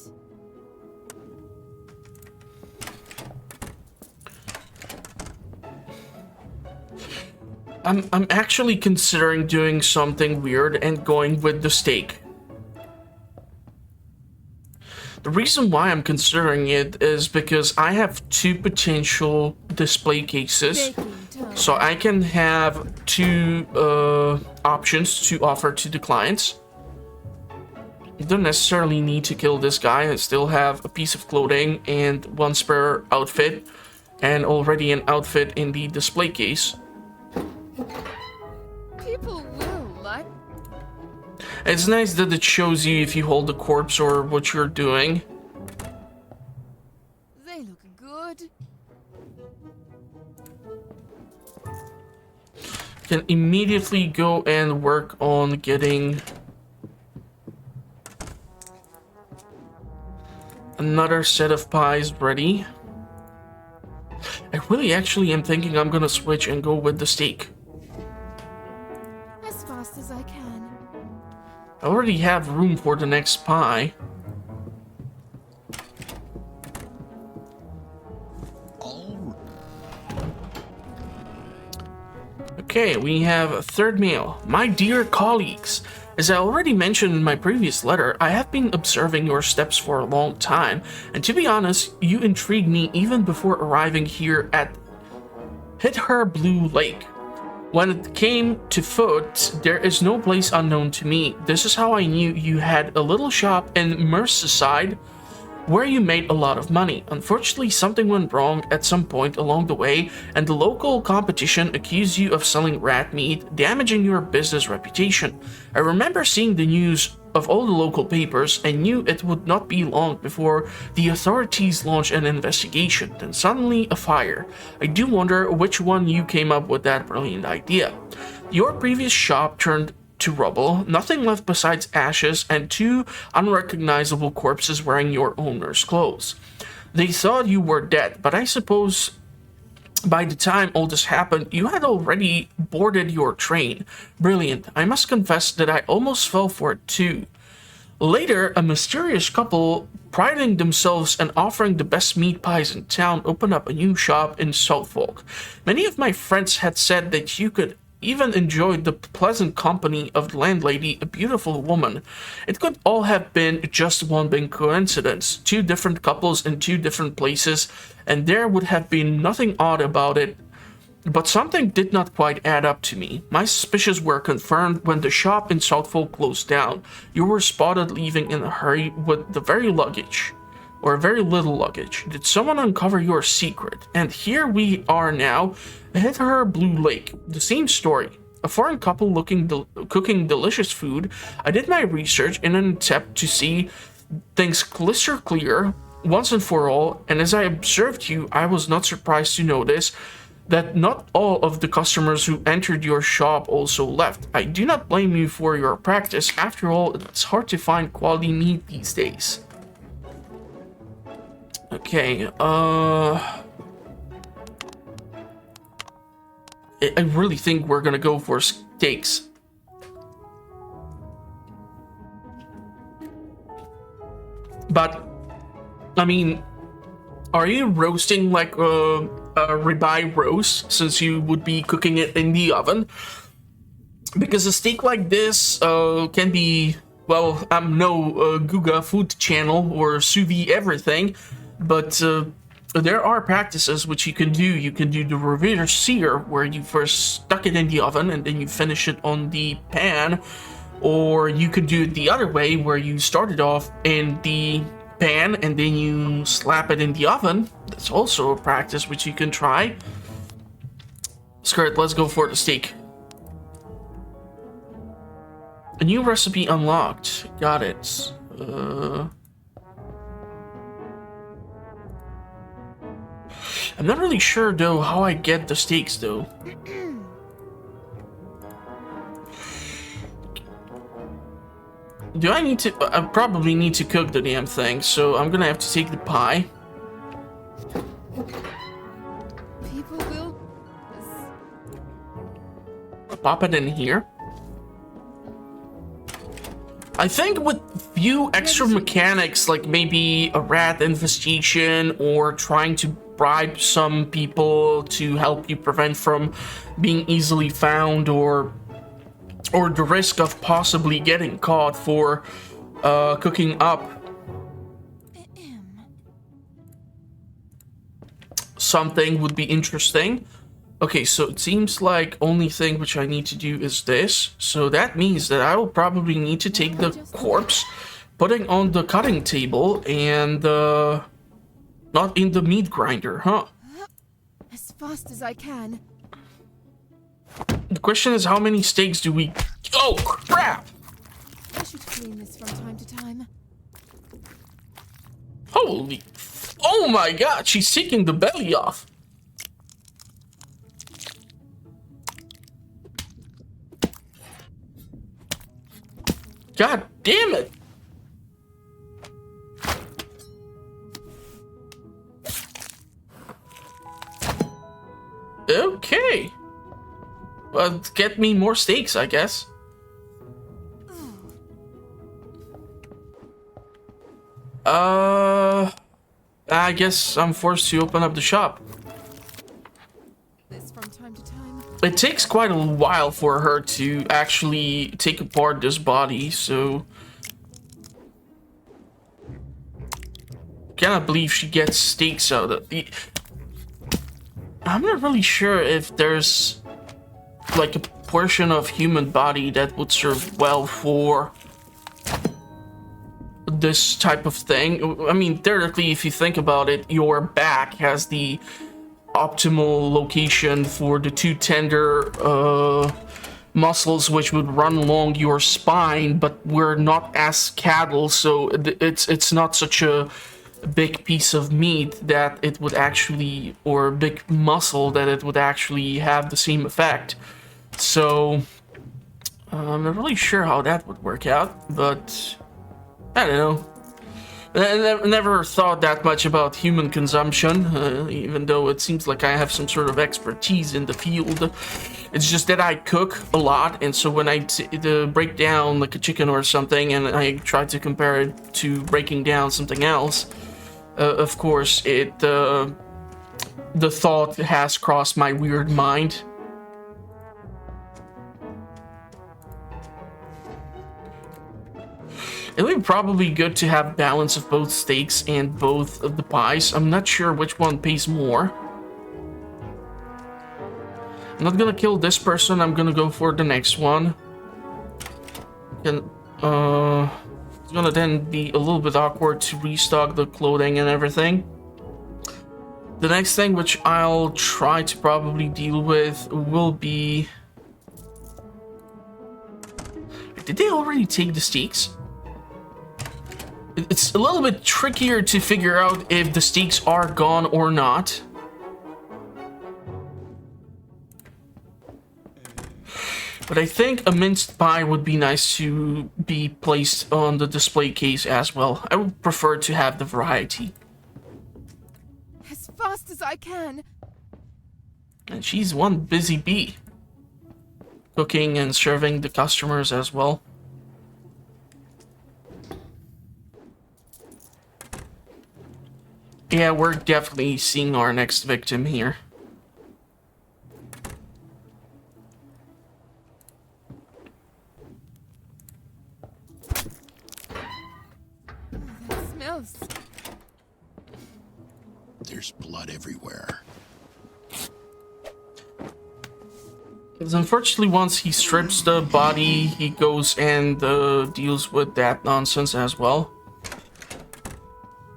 I'm actually considering doing something weird and going with the steak. The reason why I'm considering it is because I have 2 potential display cases. Baking time. So I can have 2 options to offer to the clients. You don't necessarily need to kill this guy. I still have a piece of clothing and 1 spare outfit. And already an outfit in the display case. People will like. It's nice that it shows you if you hold the corpse or what you're doing. They look good. Can immediately go and work on getting another set of pies ready. I really actually am thinking I'm gonna switch and go with the steak. As fast as I can. I already have room for the next pie. Okay, we have a 3rd meal. My dear colleagues, as I already mentioned in my previous letter, I have been observing your steps for a long time, and to be honest, you intrigued me even before arriving here at Hither Blue Lake. When it came to food, there is no place unknown to me. This is how I knew you had a little shop in Merseyside where you made a lot of money. Unfortunately, something went wrong at some point along the way, and the local competition accused you of selling rat meat, damaging your business reputation. I remember seeing the news of all the local papers and knew it would not be long before the authorities launched an investigation. Then suddenly a fire. I do wonder which one you came up with that brilliant idea. Your previous shop turned to rubble, nothing left besides ashes and 2 unrecognizable corpses wearing your owner's clothes. They thought you were dead, but I suppose by the time all this happened, you had already boarded your train. Brilliant. I must confess that I almost fell for it too. Later, a mysterious couple, priding themselves and offering the best meat pies in town, opened up a new shop in Southfolk. Many of my friends had said that you could even enjoy the pleasant company of the landlady, a beautiful woman. It could all have been just one big coincidence. 2 different couples in 2 different places, and there would have been nothing odd about it. But something did not quite add up to me. My suspicions were confirmed when the shop in Southfolk closed down. You were spotted leaving in a hurry with the very luggage. Or very little luggage. Did someone uncover your secret? And here we are now, at her Blue Lake. The same story. A foreign couple cooking delicious food. I did my research in an attempt to see things crystal clear once and for all, and as I observed you, I was not surprised to notice that not all of the customers who entered your shop also left. I do not blame you for your practice. After all, it's hard to find quality meat these days. Okay, I really think we're gonna go for steaks. But, I mean, are you roasting like a ribeye roast, since you would be cooking it in the oven? Because a steak like this can be, well, I'm no Guga food channel or sous vide everything, but there are practices which you can do. You can do the reverse sear, where you first stuck it in the oven and then you finish it on the pan. Or you could do it the other way, where you start it off in the pan and then you slap it in the oven. That's also a practice which you can try. Skirt, let's go for the steak. A new recipe unlocked. Got it. I'm not really sure though how I get the steaks though. Do I need to? I probably need to cook the damn thing, so I'm gonna have to take the pie. People will... Pop it in here. I think with few extra mechanics, like maybe a rat infestation or trying to bribe some people to help you prevent from being easily found, or the risk of possibly getting caught for cooking up something would be interesting. Okay, so it seems like only thing which I need to do is this. So that means that I will probably need to take the corpse, putting on the cutting table, and not in the meat grinder, huh? As fast as I can. The question is, how many steaks do we... Oh, crap! I should clean this from time to time. Holy... Oh my god, she's taking the belly off. God damn it! Okay. Well, get me more steaks, I guess. I guess I'm forced to open up the shop. This from time to time. It takes quite a while for her to actually take apart this body, so... Cannot believe she gets steaks out of the... I'm not really sure if there's like a portion of human body that would serve well for this type of thing. I mean, theoretically, if you think about it, your back has the optimal location for the two tender muscles which would run along your spine, but we're not as cattle, so it's not such a big piece of meat that it would actually, or big muscle that it would actually have the same effect. So I'm not really sure how that would work out, but I don't know. I never thought that much about human consumption, even though it seems like I have some sort of expertise in the field. It's just that I cook a lot, and so when I break down like a chicken or something and I try to compare it to breaking down something else, of course the thought has crossed my weird mind. It would be probably good to have balance of both steaks and both of the pies. I'm not sure which one pays more. I'm not gonna kill this person, I'm gonna go for the next one. And it's gonna then be a little bit awkward to restock the clothing and everything. The next thing which I'll try to probably deal with will be... Did they already take the steaks? It's a little bit trickier to figure out if the steaks are gone or not. But I think a minced pie would be nice to be placed on the display case as well. I would prefer to have the variety. As fast as I can. And she's one busy bee. Cooking and serving the customers as well. Yeah, we're definitely seeing our next victim here. That smells. There's blood everywhere. Because unfortunately, once he strips the body, he goes and deals with that nonsense as well.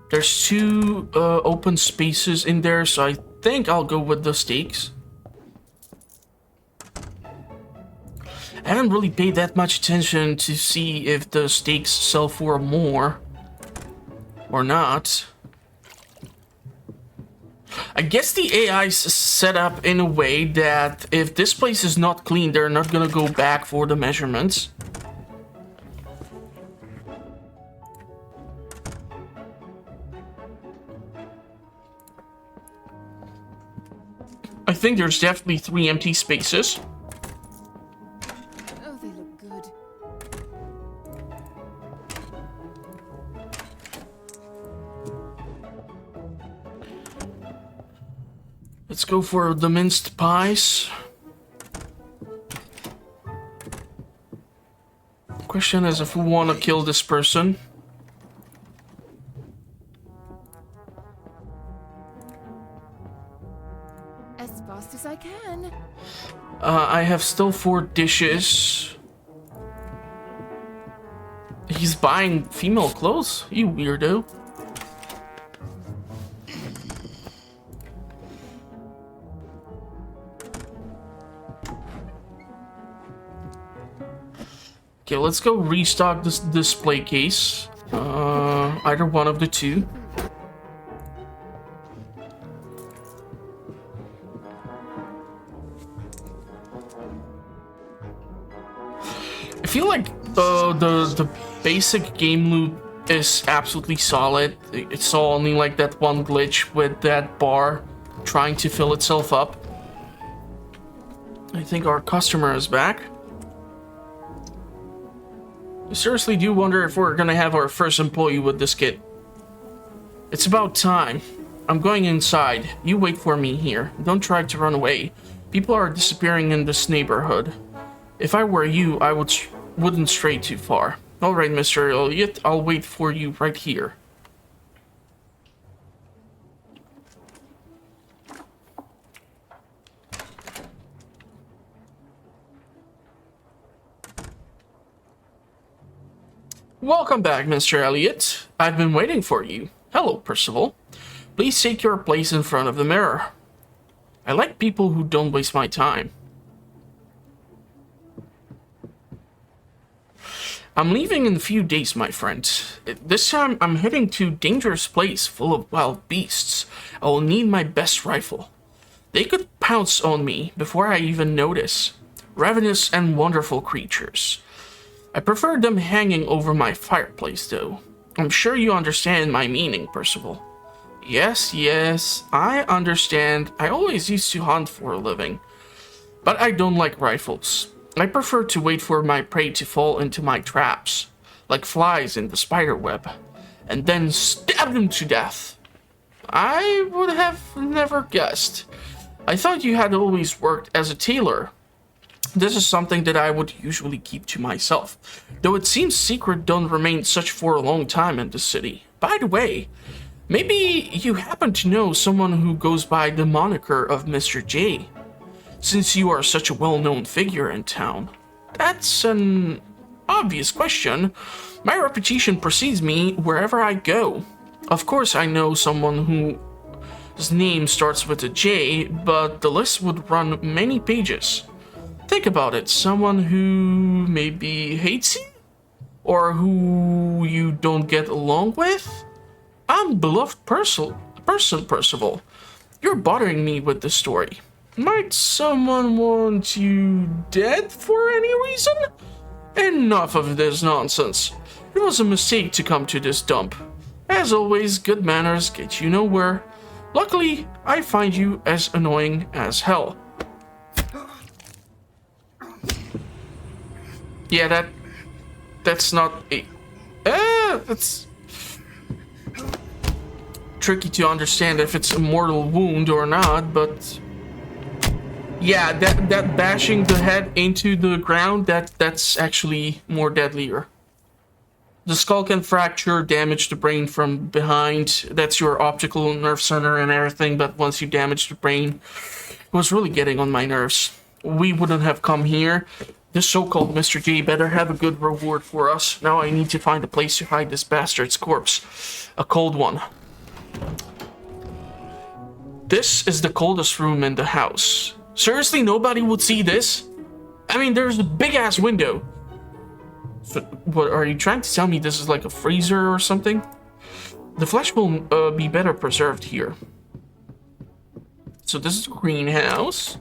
There's two open spaces in there, so I think I'll go with the steaks. I haven't really paid that much attention to see if the steaks sell for more or not. I guess the AI is set up in a way that if this place is not clean, they're not gonna go back for the measurements. I think there's definitely 3 empty spaces. Oh, they look good. Let's go for the minced pies. Question is if we want to kill this person. As fast as I can. I have still 4 dishes. He's buying female clothes? You weirdo. Okay, let's go restock this display case. Either one of the two. I feel like the basic game loop is absolutely solid. It's only like that one glitch with that bar trying to fill itself up. I think our customer is back. I seriously do wonder if we're gonna have our first employee with this kit. It's about time. I'm going inside. You wait for me here. Don't try to run away. People are disappearing in this neighborhood. If I were you, I wouldn't stray too far. Alright, Mr. Elliot, I'll wait for you right here. Welcome back, Mr. Elliot. I've been waiting for you. Hello, Percival. Please take your place in front of the mirror. I like people who don't waste my time. I'm leaving in a few days, my friend. This time, I'm heading to a dangerous place full of wild beasts. I will need my best rifle. They could pounce on me before I even notice. Ravenous and wonderful creatures. I prefer them hanging over my fireplace, though. I'm sure you understand my meaning, Percival. Yes, I understand. I always used to hunt for a living. But I don't like rifles. I prefer to wait for my prey to fall into my traps, like flies in the spider web, and then stab them to death. I would have never guessed. I thought you had always worked as a tailor. This is something that I would usually keep to myself, though it seems secret don't remain such for a long time in the city. By the way, maybe you happen to know someone who goes by the moniker of Mr. J, since you are such a well-known figure in town. That's an obvious question. My reputation precedes me wherever I go. Of course, I know someone whose name starts with a J, but the list would run many pages. Think about it, someone who maybe hates you? Or who you don't get along with? I'm beloved person, Percival. You're bothering me with this story. Might someone want you dead for any reason? Enough of this nonsense. It was a mistake to come to this dump. As always, good manners get you nowhere. Luckily, I find you as annoying as hell. Yeah, that's not a... that's... tricky to understand if it's a mortal wound or not, but... yeah, that bashing the head into the ground, that's actually more deadlier. The skull can fracture, damage the brain from behind. That's your optical nerve center and everything, but once you damage the brain, it was really getting on my nerves. We wouldn't have come here. This so-called Mr. J better have a good reward for us. Now I need to find a place to hide this bastard's corpse. A cold one. This is the coldest room in the house. Seriously, nobody would see this? I mean, there's a big-ass window. So, what, are you trying to tell me this is like a freezer or something? The flesh will be better preserved here. So this is a greenhouse.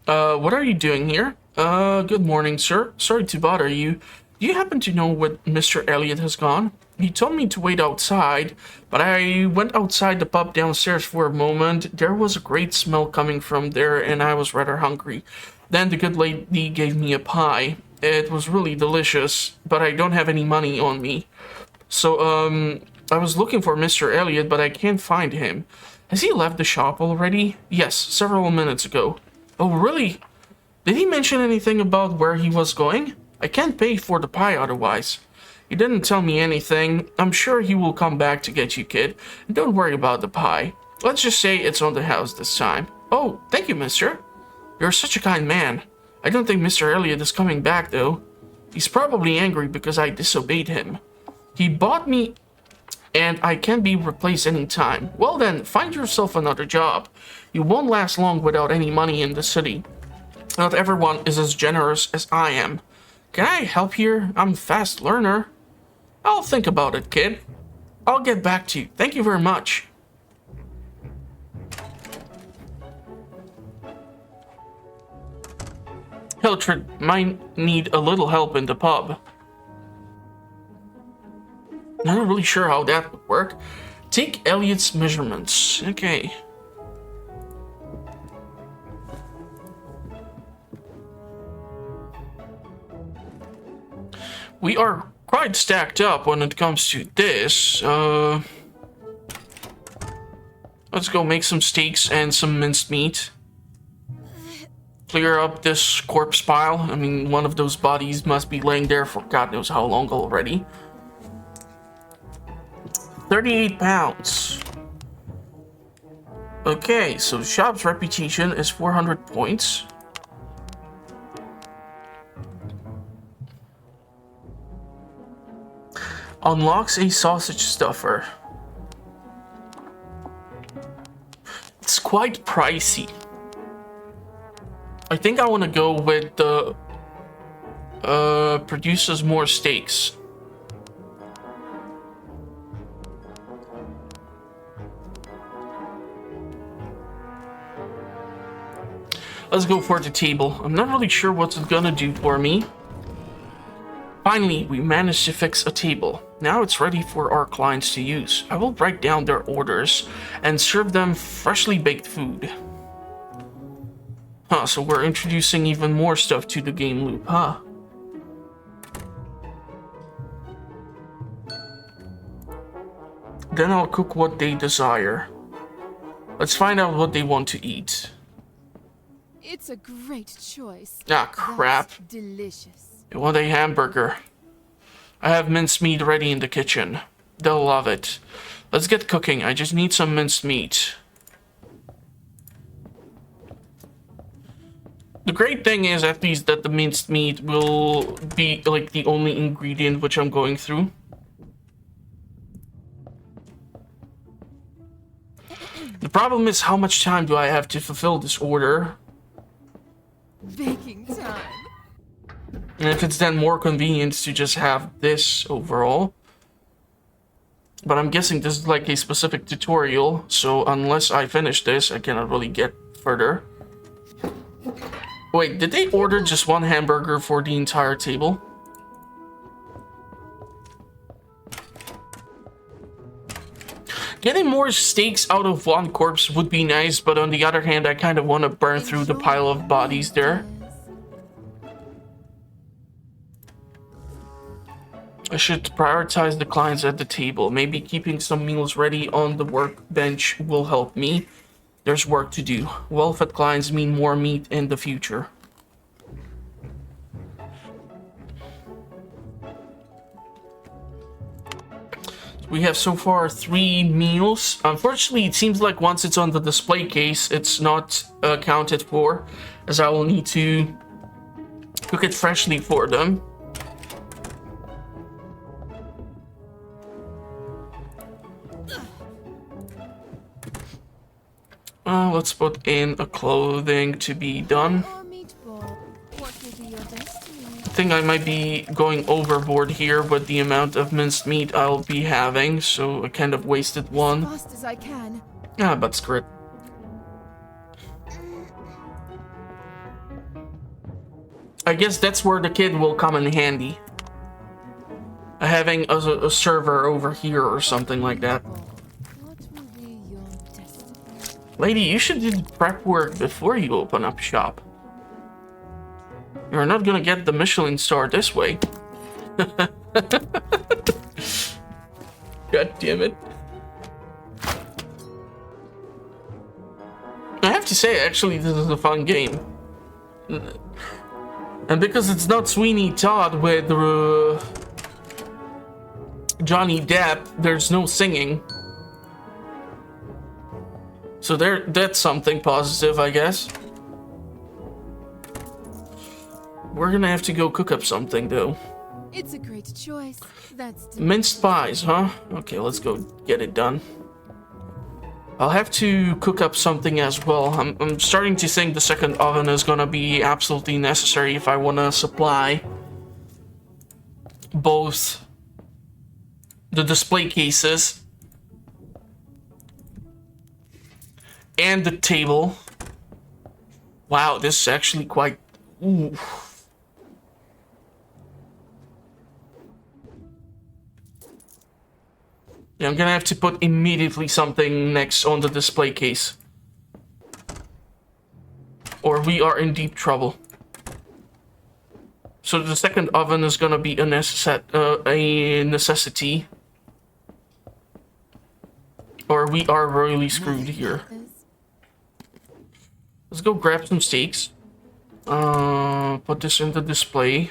What are you doing here? Good morning, sir. Sorry to bother you. Do you happen to know where Mr. Elliot has gone? He told me to wait outside, but I went outside the pub downstairs for a moment. There was a great smell coming from there, and I was rather hungry. Then the good lady gave me a pie. It was really delicious, but I don't have any money on me. So, I was looking for Mr. Elliot, but I can't find him. Has he left the shop already? Yes, several minutes ago. Oh, really? Did he mention anything about where he was going? I can't pay for the pie otherwise. He didn't tell me anything. I'm sure he will come back to get you, kid. And don't worry about the pie. Let's just say it's on the house this time. Oh, thank you, mister. You're such a kind man. I don't think Mr. Elliot is coming back, though. He's probably angry because I disobeyed him. He bought me, and I can be replaced any time. Well then, find yourself another job. You won't last long without any money in the city. Not everyone is as generous as I am. Can I help here? I'm a fast learner. I'll think about it, kid. I'll get back to you. Thank you very much. Hiltred might need a little help in the pub. Not really sure how that would work. Take Elliot's measurements. Okay. We are quite stacked up when it comes to this. Let's go make some steaks and some minced meat. Clear up this corpse pile. I mean, one of those bodies must be laying there for God knows how long already. 38 pounds. Okay, so the shop's reputation is 400 points. Unlocks a sausage stuffer. It's quite pricey. I think I want to go with the produces more steaks. Let's go for the table. I'm not really sure what it's gonna do for me. Finally, we managed to fix a table. Now it's ready for our clients to use. I will write down their orders and serve them freshly baked food. Huh, so we're introducing even more stuff to the game loop, huh? Then I'll cook what they desire. Let's find out what they want to eat. It's a great choice. Ah, crap. That's delicious. They want a hamburger. I have minced meat ready in the kitchen. They'll love it. Let's get cooking. I just need some minced meat. The great thing is at least that the minced meat will be like the only ingredient which I'm going through. The problem is how much time do I have to fulfill this order? Baking time. And if it's then more convenient to just have this overall. But I'm guessing this is like a specific tutorial, so unless I finish this, I cannot really get further. Wait, did they order just one hamburger for the entire table? Getting more steaks out of one corpse would be nice, but on the other hand, I kind of want to burn through the pile of bodies there. I should prioritize the clients at the table. Maybe keeping some meals ready on the workbench will help me. There's work to do. Well-fed clients mean more meat in the future. We have so far 3 meals. Unfortunately, it seems like once it's on the display case, it's not accounted for, as I will need to cook it freshly for them. Let's put in a clothing to be done. I think I might be going overboard here with the amount of minced meat I'll be having, so I kind of wasted one. As fast as I can. Ah, but screw it. I guess that's where the kid will come in handy. Having a server over here or something like that. Lady, you should do the prep work before you open up shop. You're not gonna get the Michelin star this way. God damn it. I have to say, actually, this is a fun game. And because it's not Sweeney Todd with Jonny Depp, there's no singing. So that's something positive, I guess. We're gonna have to go cook up something, though. It's a great choice. That's minced pies, huh? Okay, let's go get it done. I'll have to cook up something as well. I'm starting to think the second oven is gonna be absolutely necessary if I want to supply both the display cases and the table. Wow, this is actually quite... Ooh. Yeah, I'm gonna have to put immediately something next on the display case, or we are in deep trouble. So the second oven is gonna be a necessity, or we are really screwed here. Let's go grab some steaks. Put this in the display.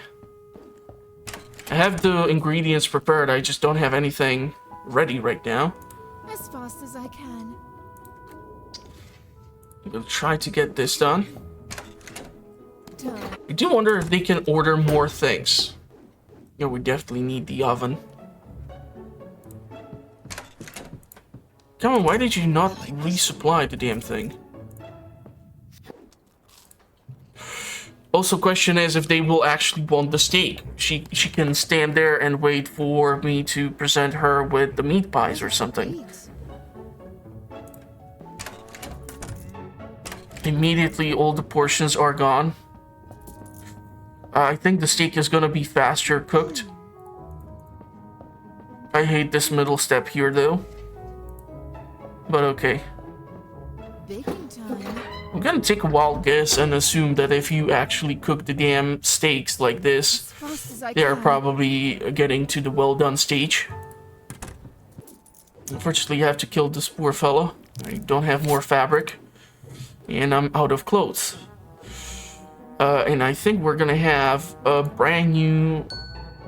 I have the ingredients prepared, I just don't have anything ready right now. as fast as I can. I'm gonna try to get this done. Done. I do wonder if they can order more things. Yeah, we definitely need the oven. Come on, why did you not resupply the damn thing? Also, question is if they will actually want the steak. She can stand there and wait for me to present her with the meat pies or something. Immediately, all the portions are gone. I think the steak is gonna be faster cooked. I hate this middle step here, though. But okay. Baking time. I'm gonna take a wild guess and assume that if you actually cook the damn steaks like this, they are probably getting to the well done stage. Unfortunately, I have to kill this poor fella. I don't have more fabric. And I'm out of clothes. And I think we're gonna have a brand new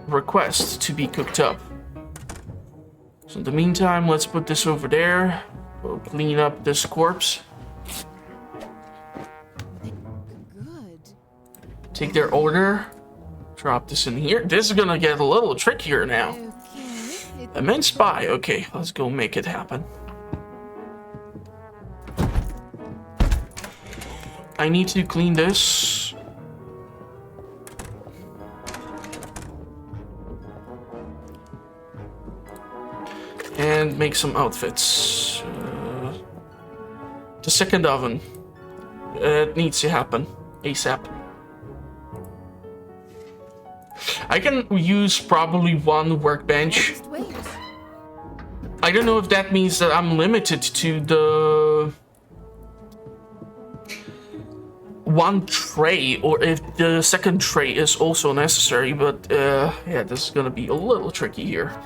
request to be cooked up. So in the meantime, let's put this over there. We'll clean up this corpse. Good. Take their order. Drop this in here. This is gonna get a little trickier now. Okay. Immense spy. Okay, let's go make it happen. I need to clean this. And make some outfits. The second oven. It needs to happen. ASAP. I can use probably one workbench. Just wait. I don't know if that means that I'm limited to the one tray, or if the second tray is also necessary, but yeah, this is gonna be a little tricky here.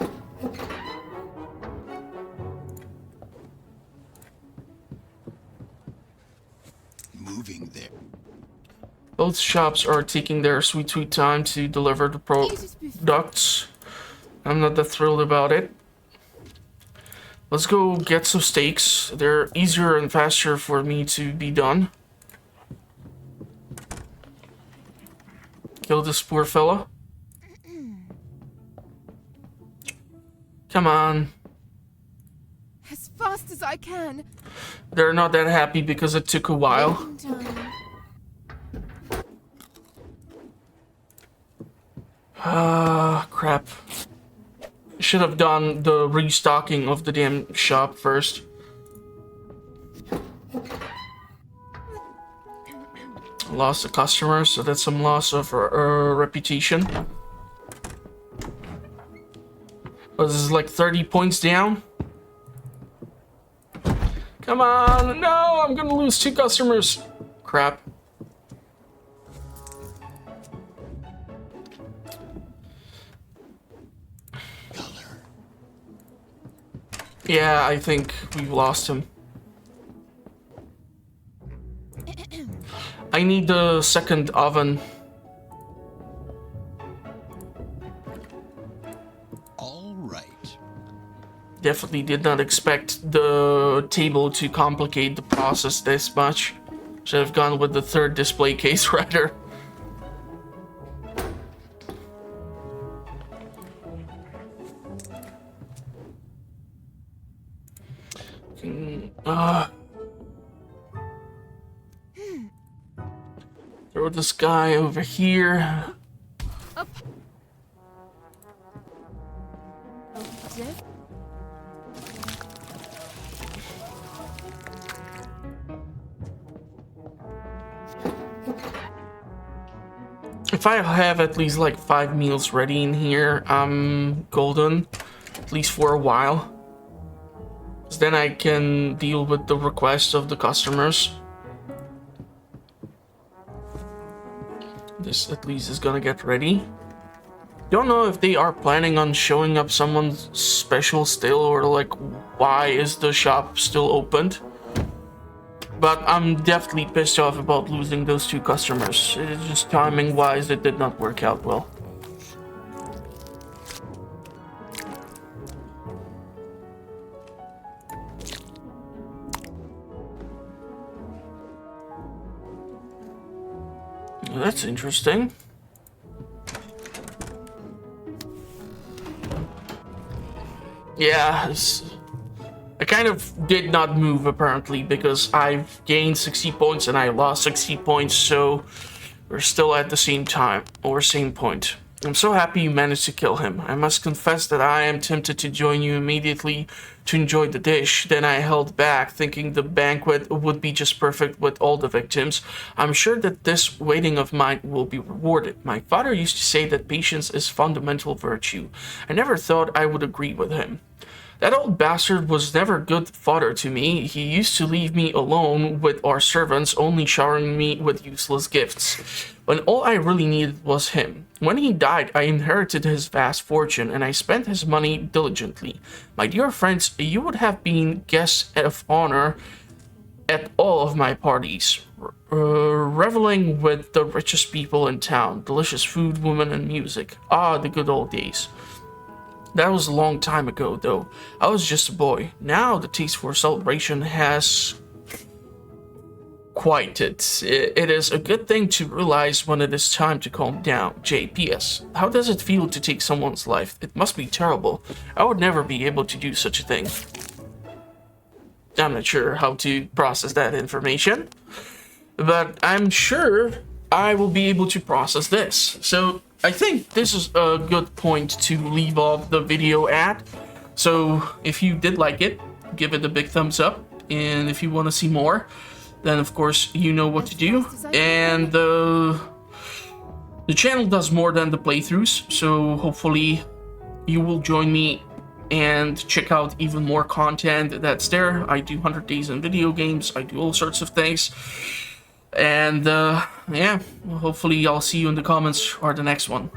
Moving there. Both shops are taking their sweet time to deliver the products. I'm not that thrilled about it. Let's go get some steaks. They're easier and faster for me to be done. Kill this poor fella. Come on. As fast as I can. They're not that happy because it took a while. Crap. Should have done the restocking of the damn shop first. Lost a customer, so that's some loss of reputation. But this is like 30 points down. Come on, no, I'm gonna lose 2 customers. Crap. Yeah, I think we've lost him. I need the second oven. All right. Definitely did not expect the table to complicate the process this much. Should have gone with the third display case rather. Throw this guy over here. Up. If I have at least like 5 meals ready in here, I'm golden, at least for a while. 'Cause then I can deal with the requests of the customers. This at least is gonna get ready. Don't know if they are planning on showing up someone special still, or like why is the shop still opened. But I'm definitely pissed off about losing those 2 customers. It's just timing wise, it did not work out well. That's interesting. Yeah, I kind of did not move apparently because I've gained 60 points and I lost 60 points, so we're still at the same time, or same point. I'm so happy you managed to kill him. I must confess that I am tempted to join you immediately to enjoy the dish. Then I held back, thinking the banquet would be just perfect with all the victims. I'm sure that this waiting of mine will be rewarded. My father used to say that patience is fundamental virtue. I never thought I would agree with him. That old bastard was never a good father to me. He used to leave me alone with our servants, only showering me with useless gifts, when all I really needed was him. When he died, I inherited his vast fortune, and I spent his money diligently. My dear friends, you would have been guests of honor at all of my parties, reveling with the richest people in town, delicious food, women, and music. Ah, the good old days. That was a long time ago, though. I was just a boy. Now the taste for celebration has quieted. It is a good thing to realize when it is time to calm down. JPS. How does it feel to take someone's life? It must be terrible. I would never be able to do such a thing. I'm not sure how to process that information, but I'm sure I will be able to process this. So I think this is a good point to leave off the video at. So if you did like it, give it a big thumbs up. And if you want to see more, then of course you know what to do. And the channel does more than the playthroughs. So hopefully you will join me and check out even more content that's there. I do 100 days in video games. I do all sorts of things. And yeah, hopefully I'll see you in the comments or the next one.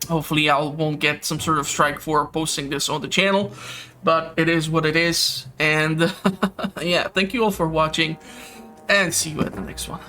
Hopefully I won't get some sort of strike for posting this on the channel, but it is what it is. And yeah, thank you all for watching, and see you at the next one.